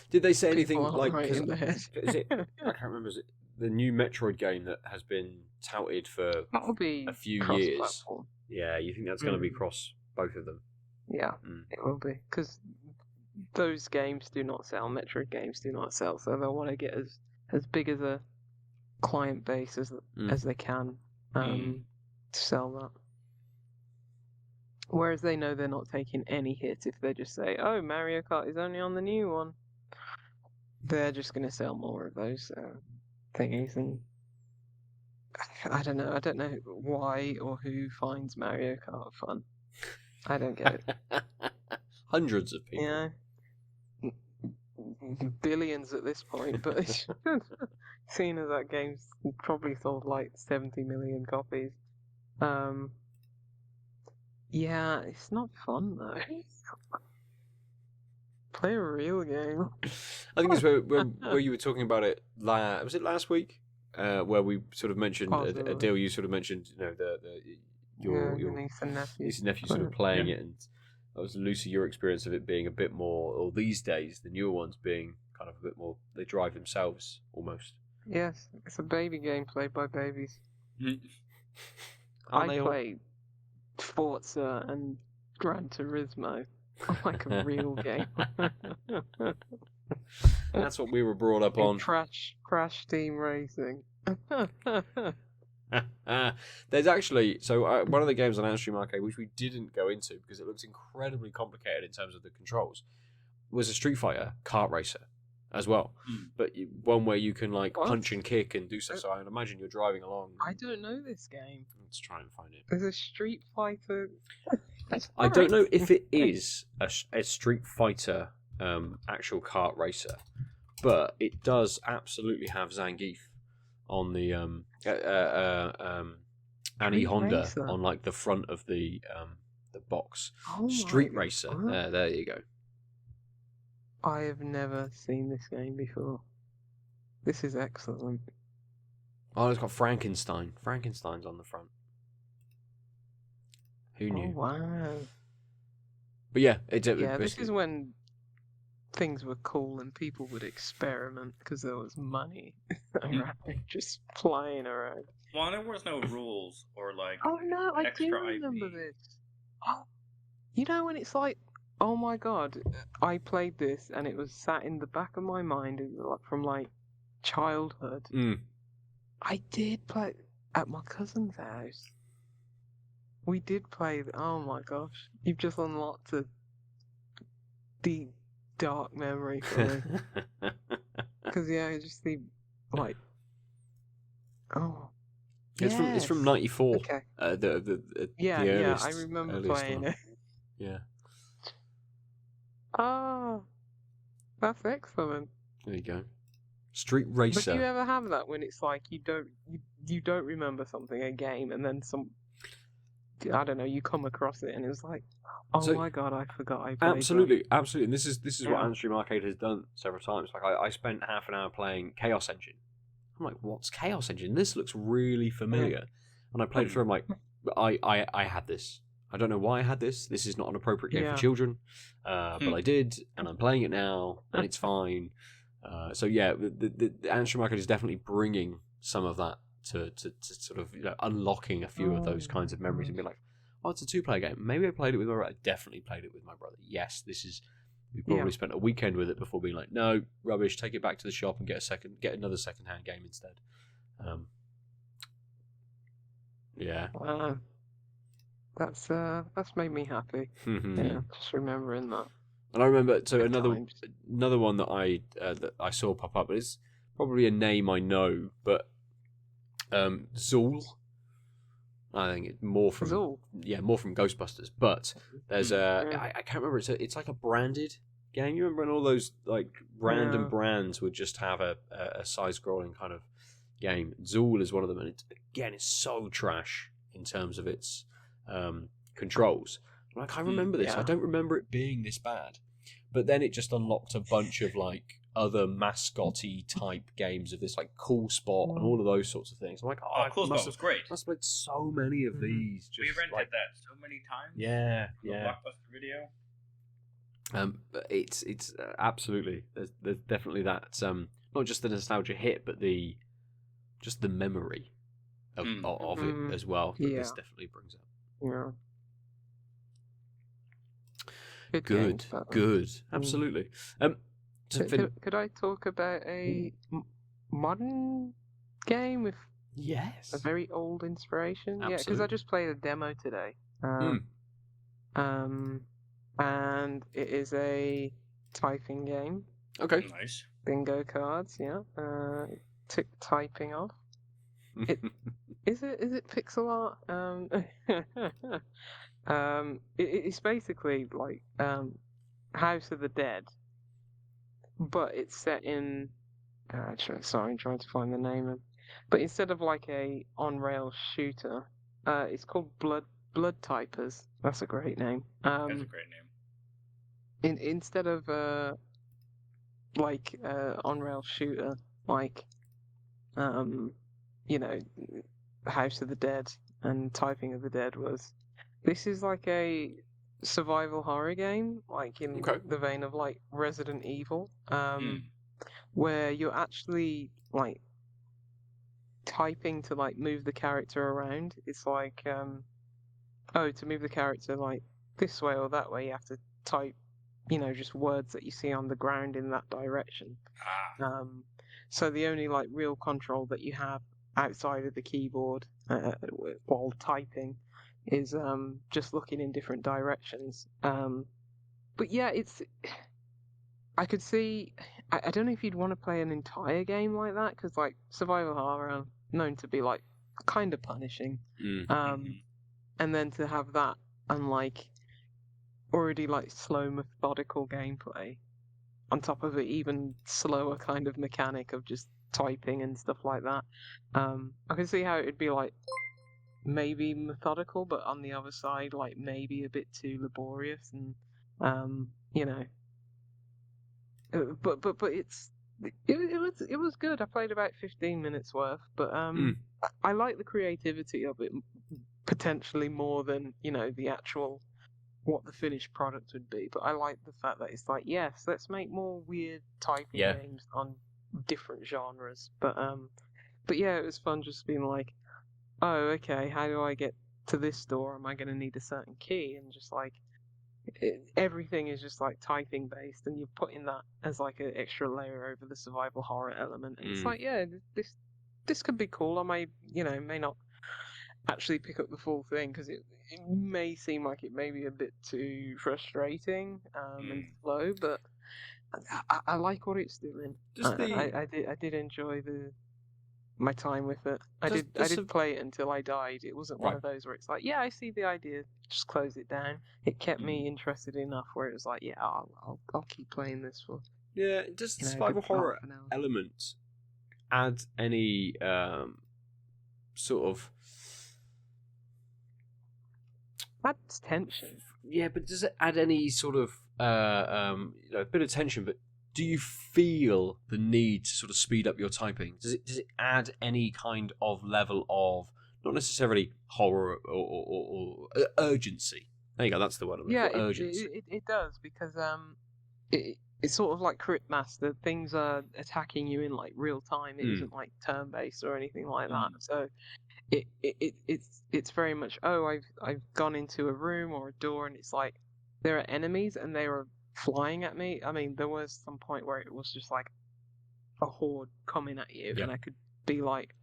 Did they say anything like? Right in the head. Is it? I can't remember. Is it the new Metroid game that has been touted for a few years? Yeah, you think that's going to be cross both of them? Yeah, it will be, because those games do not sell. Metroid games do not sell, so they'll want to get as big as a client base as they can to sell that. Whereas they know they're not taking any hit if they just say, "Oh, Mario Kart is only on the new one." They're just going to sell more of those thingies, and I don't know. I don't know why or who finds Mario Kart fun. I don't get it. Hundreds of people. Yeah. Billions at this point, but seeing as that game's probably sold like 70 million copies. Yeah, it's not fun though. Play a real game. I think it's where you were talking about it. Was it last week? Where we sort of mentioned Aadil. You sort of mentioned, your niece and nephew sort of playing it, and that was Lucy. Your experience of it being a bit more, or these days the newer ones being kind of a bit more. They drive themselves almost. Yes, it's a baby game played by babies. I played Forza and Gran Turismo. Like a real game. That's what we were brought up on. Crash Team Racing. There's actually one of the games on Antstream Arcade, which we didn't go into because it looks incredibly complicated in terms of the controls, was a Street Fighter kart racer as well. But one where you can like punch and kick and do stuff. So I imagine you're driving along. I don't know this game. Let's try and find it. There's a Street Fighter. I don't know if it is a Street Fighter actual kart racer, but it does absolutely have Zangief on the Annie Honda Racer. on like the front of the box. Oh Street my Racer. God. There you go. I have never seen this game before. This is excellent. Oh, it's got Frankenstein. Frankenstein's on the front. Who knew? Oh wow. But yeah, This is when things were cool and people would experiment because there was money around, just flying around. Well, there was no rules or like. Oh no, I extra do remember IP. this. Oh, you know when it's like, oh my god, I played this and it was sat in the back of my mind from like childhood. I did play at my cousin's house. We did play. Oh my gosh, you've just unlocked a deep, dark memory for me. Because I just think like, oh. It's from '94. Okay. The I remember playing it. Yeah. Ah, that's excellent. There you go. Street Racer. But do you ever have that when it's like you don't remember something, a game, and then I don't know, you come across it and it's like, oh my god, I forgot I played absolutely. And this is what Antstream Arcade has done several times. Like I spent half an hour playing Chaos Engine. I'm like, what's Chaos Engine? This looks really familiar. And I played it through. I'm like, I had this. I don't know why I had this. This is not an appropriate game for children, but I did, and I'm playing it now, and it's fine. So yeah, the Antstream Arcade is definitely bringing some of that to sort of unlocking a few of those kinds of memories and be like, oh, it's a 2-player game. Maybe I played it with my brother. I definitely played it with my brother. Yes, we probably spent a weekend with it before being like, no, rubbish. Take it back to the shop and get another second-hand game instead. Yeah. Wow. That's made me happy. Yeah, just remembering that. And I remember another one that I saw pop up. It's probably a name I know, but Zool. I think it's more from Ghostbusters. But there's I can't remember. It's like a branded game. You remember when all those like random brands would just have a side-scrolling kind of game? Zool is one of them, and it's so trash in terms of its controls. Like I remember this. I don't remember it being this bad. But then it just unlocked a bunch of like other mascotty type games of this like Cool Spot and all of those sorts of things. I'm like, Cool Spot was great. I must have played so many of these. We rented that so many times. Yeah. Blockbuster Video. But it's absolutely there's definitely that not just the nostalgia hit, but just the memory of it as well. That this definitely brings up. Yeah. Good. Absolutely. Could I talk about a modern game with a very old inspiration? Absolutely. Yeah, because I just played a demo today. And it is a typing game. Okay. Nice. Bingo cards. Yeah. Tick typing off. Is it pixel art? It's basically like House of the Dead, but it's set in. I'm trying to find the name of. But instead of like a on-rail shooter, it's called Blood Typers. That's a great name. That's a great name. Instead of like on-rail shooter, like House of the Dead and Typing of the Dead was. This is like a survival horror game, like in the vein of like Resident Evil, where you're actually like typing to like move the character around. It's like, to move the character like this way or that way, you have to type, just words that you see on the ground in that direction. So the only like real control that you have outside of the keyboard while typing is just looking in different directions. But yeah, I could see. I don't know if you'd want to play an entire game like that because like survival horror are known to be like kind of punishing. And then to have that and like already like slow methodical gameplay on top of an even slower kind of mechanic of just typing and stuff like that. I can see how it would be like maybe methodical, but on the other side, like maybe a bit too laborious and you know. But it was good. I played about 15 minutes worth, but I like the creativity of it potentially more than the actual what the finished product would be. But I like the fact that it's like, yes, let's make more weird typing games on different genres. But yeah, it was fun just being like, oh, okay, how do I get to this door? Am I going to need a certain key? And just like everything is just like typing based, and you're putting that as like an extra layer over the survival horror element. And it's like, yeah, this could be cool. I may not actually pick up the full thing because it may seem like it may be a bit too frustrating and slow, but I like what it's doing. I did enjoy my time with it. I did play it until I died. It wasn't one of those where it's like, yeah, I see the idea, just close it down. It kept me interested enough where it was like, yeah, I'll keep playing this for. Yeah, does the survival horror element add any sort of adds tension? Yeah, but does it add any sort of a bit of tension? But do you feel the need to sort of speed up your typing? Does it add any kind of level of not necessarily horror or urgency? There you go. That's the word. Urgency. It does because it's sort of like Crit Master. Things are attacking you in like real time. It isn't like turn based or anything like that. So it's very much I've gone into a room or a door and it's like there are enemies and they were flying at me. I mean, there was some point where it was just like a horde coming at you, and I could be like,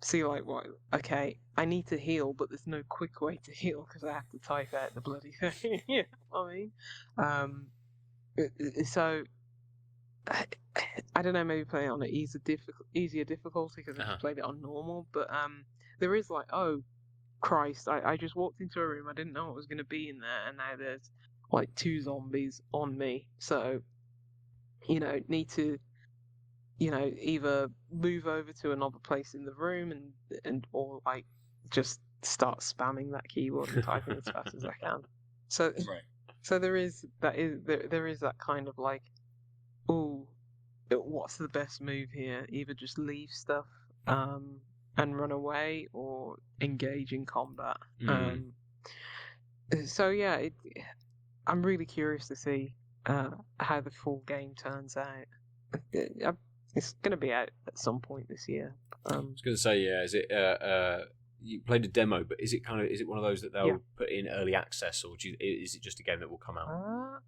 see like, what? Okay, I need to heal, but there's no quick way to heal because I have to type out the bloody thing. You know what I mean? So I don't know, maybe play it on an easier difficulty because I just played it on normal. But there is like, oh Christ, I just walked into a room, I didn't know what was going to be in there, and now there's like 2 zombies on me. So, need to, either move over to another place in the room or like just start spamming that keyboard and typing as fast as I can. So, so there is that kind of like, ooh, what's the best move here? Either just leave stuff and run away, or engage in combat. So yeah, I'm really curious to see how the full game turns out. It's going to be out at some point this year. I was going to say, yeah. Is it? You played a demo, but is it one of those that they'll put in early access, or is it just a game that will come out?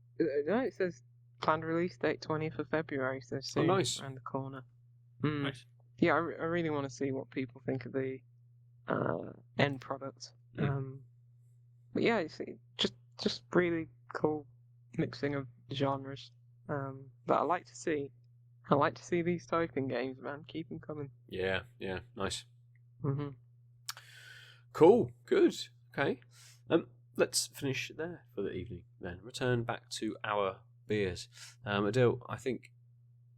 No, it says planned release date 20th of February, so soon, nice. around the corner. Nice. Yeah, I really want to see what people think of the end product. But yeah, it's just really cool mixing of genres that I like to see. I like to see these typing games, man. Keep them coming. Yeah, nice. Cool, good. Okay, let's finish there for the evening. Then return back to our beers. Aadil, I think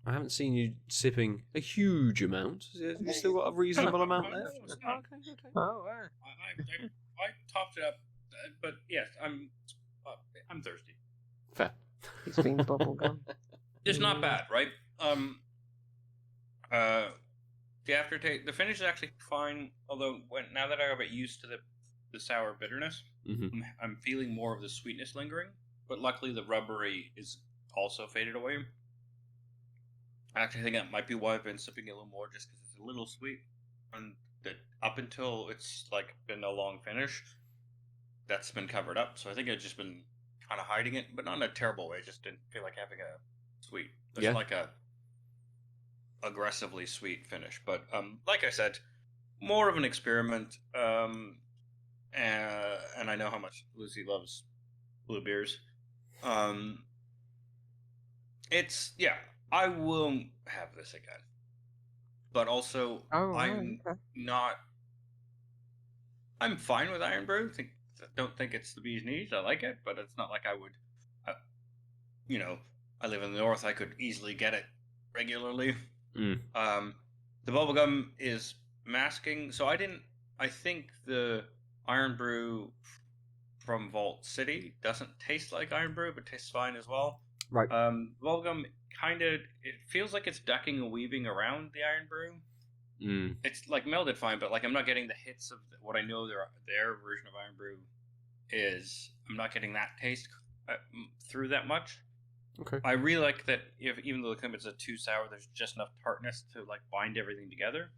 I haven't seen you sipping a huge amount. Have you still got a reasonable amount left? Okay. Oh, wow. I topped it up, but yes, I'm thirsty. Fair. It's been bubblegum. It's not bad, right? The aftertaste, the finish is actually fine. Although now that I got used to the sour bitterness, I'm feeling more of the sweetness lingering. But luckily, the rubbery is also faded away. I actually think that might be why I've been sipping it a little more, just because it's a little sweet. And that up until it's like been a long finish, that's been covered up. So I think I've just been kind of hiding it, but not in a terrible way. Just didn't feel like having a sweet. It's like a aggressively sweet finish. But like I said, more of an experiment. And I know how much Lucy loves blue beers. It's I will have this again, but also I'm not. I'm fine with Iron Brew. Don't think it's the bee's knees. I like it, but it's not like I would. I live in the north. I could easily get it regularly. The bubblegum is masking, so I think the Iron Brew from Vault City doesn't taste like Iron Brew, but tastes fine as well. Right. Bubblegum it feels like it's ducking and weaving around the Iron Brew. It's like melded fine, but like I'm not getting the hits of what I know their version of Iron Brew is. I'm not getting that taste through that much. Okay. I really like that even though the Clemens is too sour, there's just enough tartness to like bind everything together.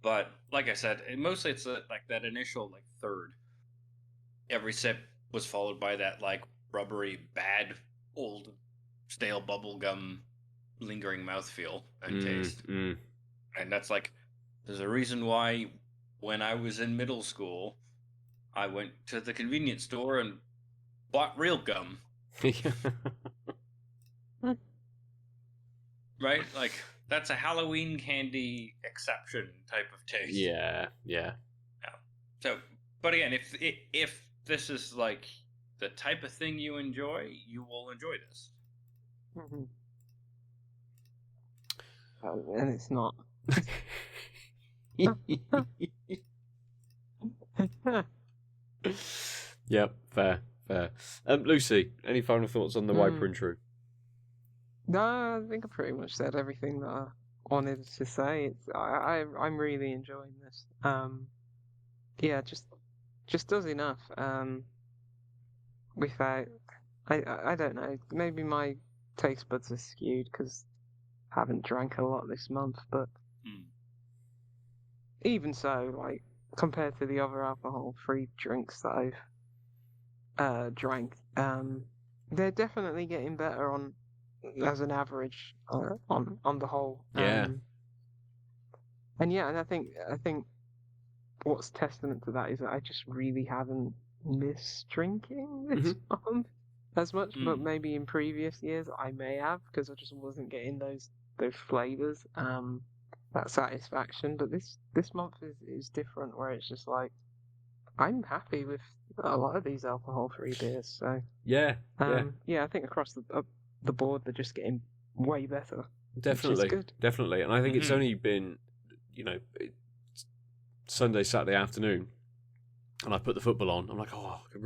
But like I said, mostly it's like that initial like third. Every sip was followed by that like rubbery, bad, old, stale bubble gum lingering mouthfeel and taste. And that's like, there's a reason why when I was in middle school, I went to the convenience store and bought real gum. Right? Like, that's a Halloween candy exception type of taste. Yeah. So, but again, if this is like the type of thing you enjoy, you will enjoy this. And it's not. Yep, fair. Lucy, any final thoughts on the Wiper intro? No, I think I pretty much said everything that I wanted to say. I'm really enjoying this. Just does enough. Without, I don't know. Maybe my taste buds are skewed because I haven't drank a lot this month. But even so, like compared to the other alcohol-free drinks that I've drank, they're definitely getting better on. As an average on the whole. And I think what's testament to that is that I just really haven't missed drinking this month as much, but maybe in previous years I may have because I just wasn't getting those flavors, that satisfaction. But this month is different, where it's just like I'm happy with a lot of these alcohol-free beers. So I think across the board they're just getting way better. Definitely. And I think it's only been Sunday, Saturday afternoon, and I put the football on. I'm like, I could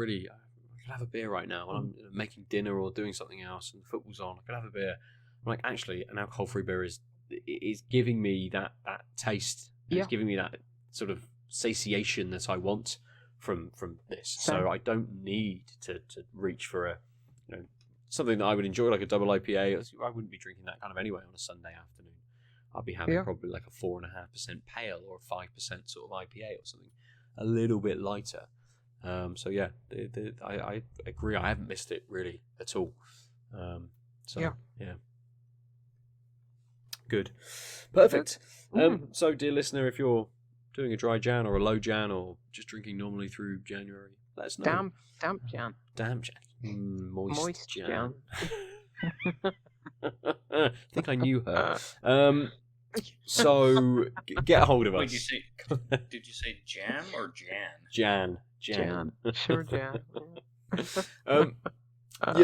have a beer right now, and I'm making dinner or doing something else, and the football's on. I could have a beer. I'm like, actually, an alcohol-free beer is giving me that taste. It's giving me that sort of satiation that I want from this. So I don't need to reach for a something that I would enjoy, like a double IPA. I wouldn't be drinking that kind of anyway on a Sunday afternoon. I'd be having probably like a 4.5% pale or a 5% sort of IPA or something a little bit lighter. I agree. I haven't missed it really at all. Good. Perfect. So, dear listener, if you're doing a dry Jan or a low Jan or just drinking normally through January, let us know. Damp Jan. Moist Jan. I think I knew her. So get a hold of us. Did you say jam or Jan? Jan. Sure, Jan.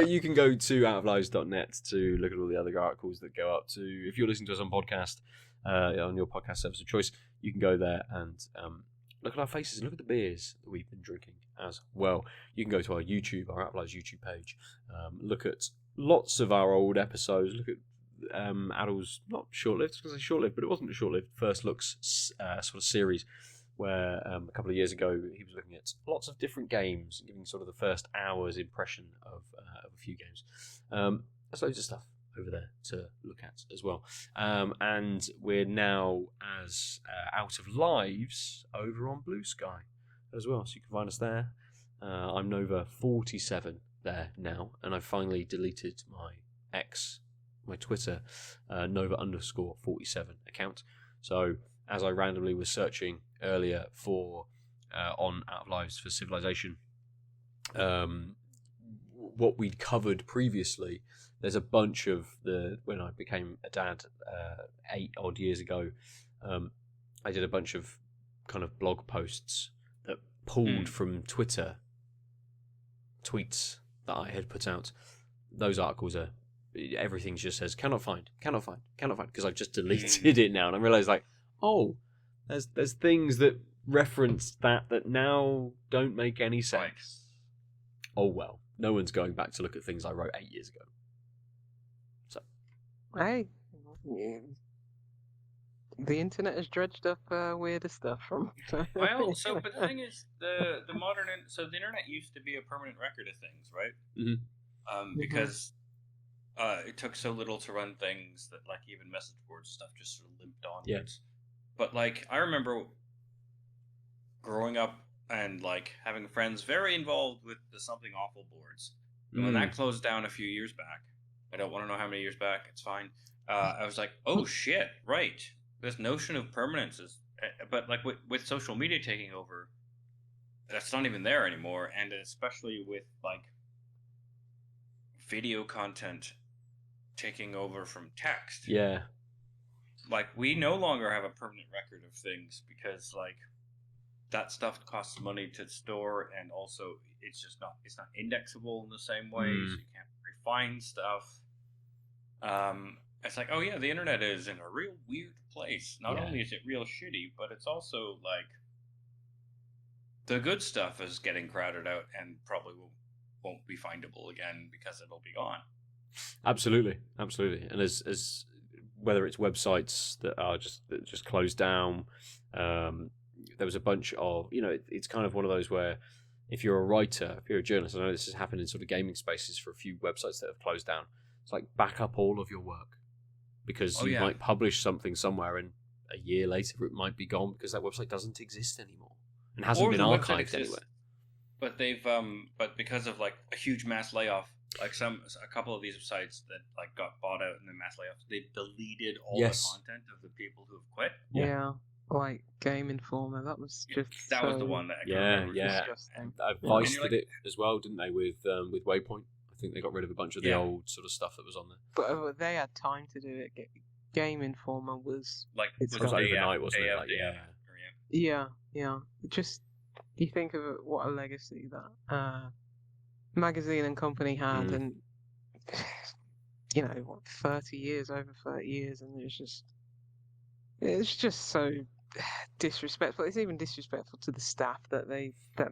You can go to outoflives.net to look at all the other articles that go up to. If you're listening to us on podcast, on your podcast service of choice, you can go there and look at our faces and look at the beers that we've been drinking as well. You can go to our YouTube, our Out of Lives YouTube page, look at lots of our old episodes, look at Aadil's, not short-lived, because it's short-lived, but it wasn't a short-lived First Looks sort of series, where a couple of years ago he was looking at lots of different games and giving sort of the first hour's impression of a few games. There's loads of stuff over there to look at as well. And we're now as Out of Lives over on Blue Sky as well, so you can find us there. I'm Nova 47 there now, and I've finally deleted my my Twitter Nova_47 account. So as I randomly was searching earlier for on Out of Lives for Civilization, what we'd covered previously, there's a bunch of when I became a dad 8 odd years ago, I did a bunch of kind of blog posts that pulled from Twitter tweets that I had put out. Those articles are, everything just says cannot find, because I've just deleted it now, and I realised there's things that reference that now don't make any sense. Right. Oh well, no one's going back to look at things I wrote 8 years ago. So, hey, the internet has dredged up weirder stuff from. Well, but the thing is, the modern so the internet used to be a permanent record of things, right? Mm-hmm. Because it took so little to run things that like even message board stuff just sort of limped on. Yeah. But like I remember growing up and like having friends very involved with the Something Awful boards. And when that closed down a few years back, I don't want to know how many years back. It's fine. I was like, oh shit, right. This notion of permanence is, but like with social media taking over, that's not even there anymore, and especially with like video content taking over from text. Yeah. Like we no longer have a permanent record of things because like that stuff costs money to store, and also it's not indexable in the same way, so you can't refine stuff. It's like, oh yeah, the internet is in a real weird place. Not only is it real shitty, but it's also like the good stuff is getting crowded out and probably won't be findable again because it'll be gone. Absolutely. And as whether it's websites that just closed down, there was a bunch of, it's kind of one of those where if you're a writer, if you're a journalist, I know this has happened in sort of gaming spaces for a few websites that have closed down. It's like back up all of your work, because you might publish something somewhere and a year later it might be gone because that website doesn't exist anymore and hasn't been archived anywhere. But they've but because of like a huge mass layoff, like a couple of these sites that like got bought out in the mass layoffs, they deleted all the content of the people who have quit. Yeah. Like Game Informer, that was just that was the one that disgusting. Vice did it as well, didn't they? With Waypoint, I think they got rid of a bunch of the old sort of stuff that was on there. But they had time to do it. Game Informer was like it was overnight, wasn't it? Like, yeah. Just you think of it, what a legacy that magazine and company had, and 30 years, over 30 years, and it's just so disrespectful. It's even disrespectful to the staff that they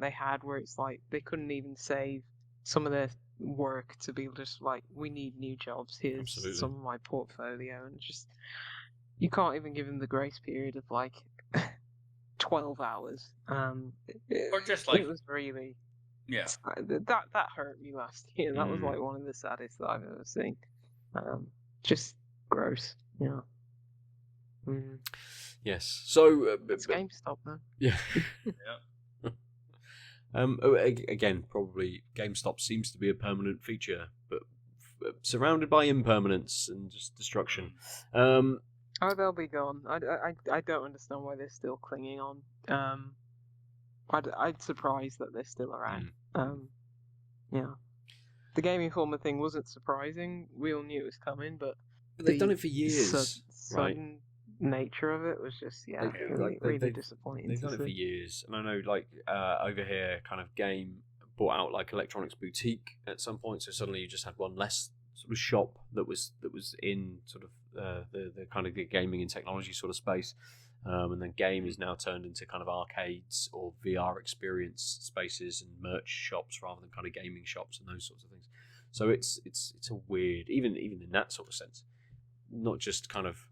had, where it's like they couldn't even save some of their work to be just like, we need new jobs, here's some of my portfolio, and just you can't even give them the grace period of like 12 hours. Or just like it was really that hurt me last year. That was like one of the saddest that I've ever seen. Just gross. Yes. So it's GameStop, man. Yeah. Again, probably GameStop seems to be a permanent feature, but surrounded by impermanence and just destruction. They'll be gone. I don't understand why they're still clinging on. I'm surprised that they're still around. The Game Informer thing wasn't surprising. We all knew it was coming, but they've done it for years. Sudden nature of it was just really disappointing. They've done it for years, and I know over here, kind of Game bought out like Electronics Boutique at some point, so suddenly you just had one less sort of shop that was in sort of the kind of the gaming and technology sort of space, and then Game is now turned into kind of arcades or VR experience spaces and merch shops rather than kind of gaming shops and those sorts of things. So it's a weird, even in that sort of sense, not just kind of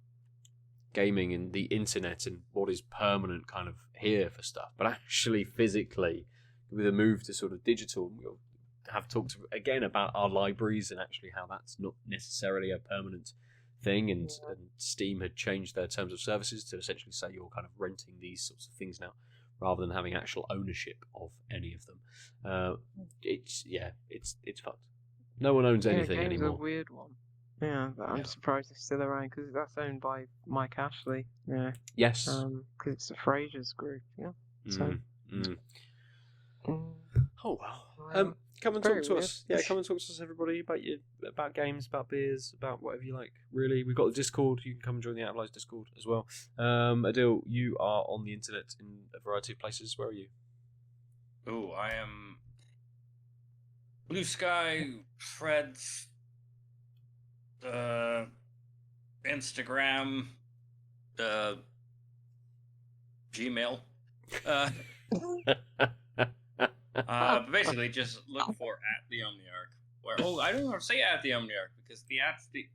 gaming and the internet and what is permanent kind of here for stuff, but actually physically with a move to sort of digital. We'll have talked again about our libraries and actually how that's not necessarily a permanent thing, and Steam had changed their terms of services to essentially say you're kind of renting these sorts of things now rather than having actual ownership of any of them. It's fucked. No one owns anything anymore. A weird one. Yeah, but I'm surprised it's still around because that's owned by Mike Ashley. Yeah. Yes. Because it's the Frasers group. Yeah. So. Oh well. Come and talk to weird. us. Yeah, come and talk to us, everybody, about games, about beers, about whatever you like. Really, we've got the Discord. You can come and join the Out of Lives Discord as well. Aadil, you are on the internet in a variety of places. Where are you? Oh, I am Blue Sky, Threads, Instagram, Gmail. Basically, just look for at the Omniarch. I don't want to say at the Omniarch because the at's the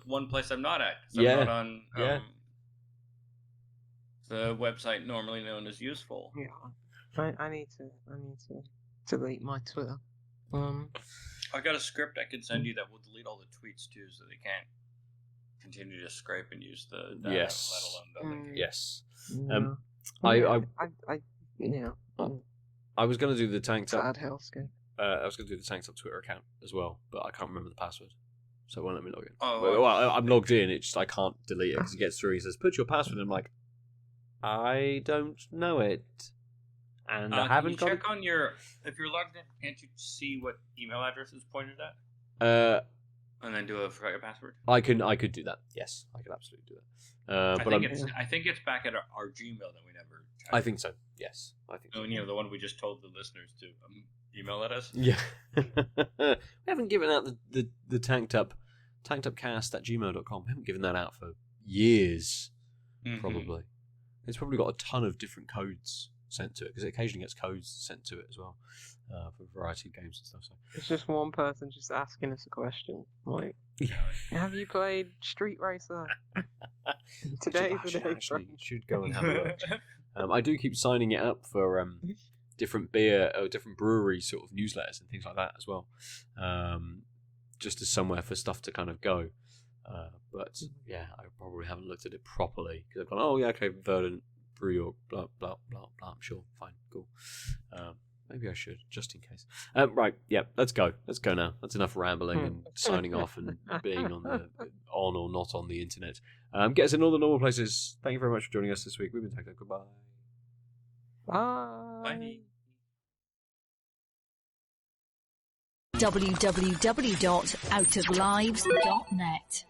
one place I'm not at. I'm not on the website normally known as Useful. Yeah, I need to delete my Twitter. I got a script I can send you that will delete all the tweets too, so they can't continue to scrape and use the data, let alone the Yes. I was going to do the Tanked Up. I was going to do the Tanked Up Twitter account as well, but I can't remember the password, so it won't let me log in. Well, I'm logged in. It's just I can't delete it because it gets through. He says, "Put your password." And I'm like, I don't know it, and I haven't got. Check on your if you're logged in. Can't you see what email address is pointed at? And then do a forgot your password. I could do that. Yes, I could absolutely do that. I think it's back at our Gmail that we never. I think so. Yes, I think. So. The one we just told the listeners to email at us. Yeah, we haven't given out the tanked up cast@gmail.com. We haven't given that out for years. Probably, it's probably got a ton of different codes sent to it because it occasionally gets codes sent to it as well for a variety of games and stuff. So it's just one person just asking us a question like, "Have you played Street Racer?" Today's the day. Actually, you should go and have a look. I do keep signing it up for different beer or different brewery sort of newsletters and things like that as well, just as somewhere for stuff to kind of go. But yeah, I probably haven't looked at it properly because I've gone, oh yeah, okay, Verdant, Brew York, blah blah blah blah. I'm sure, fine, cool. Maybe I should, just in case. Right, yeah, let's go now. That's enough rambling and signing off and being on or not on the internet. Get us in all the normal places. Thank you very much for joining us this week. We've been Tanked Up. Goodbye. Bye. www.outoflives.net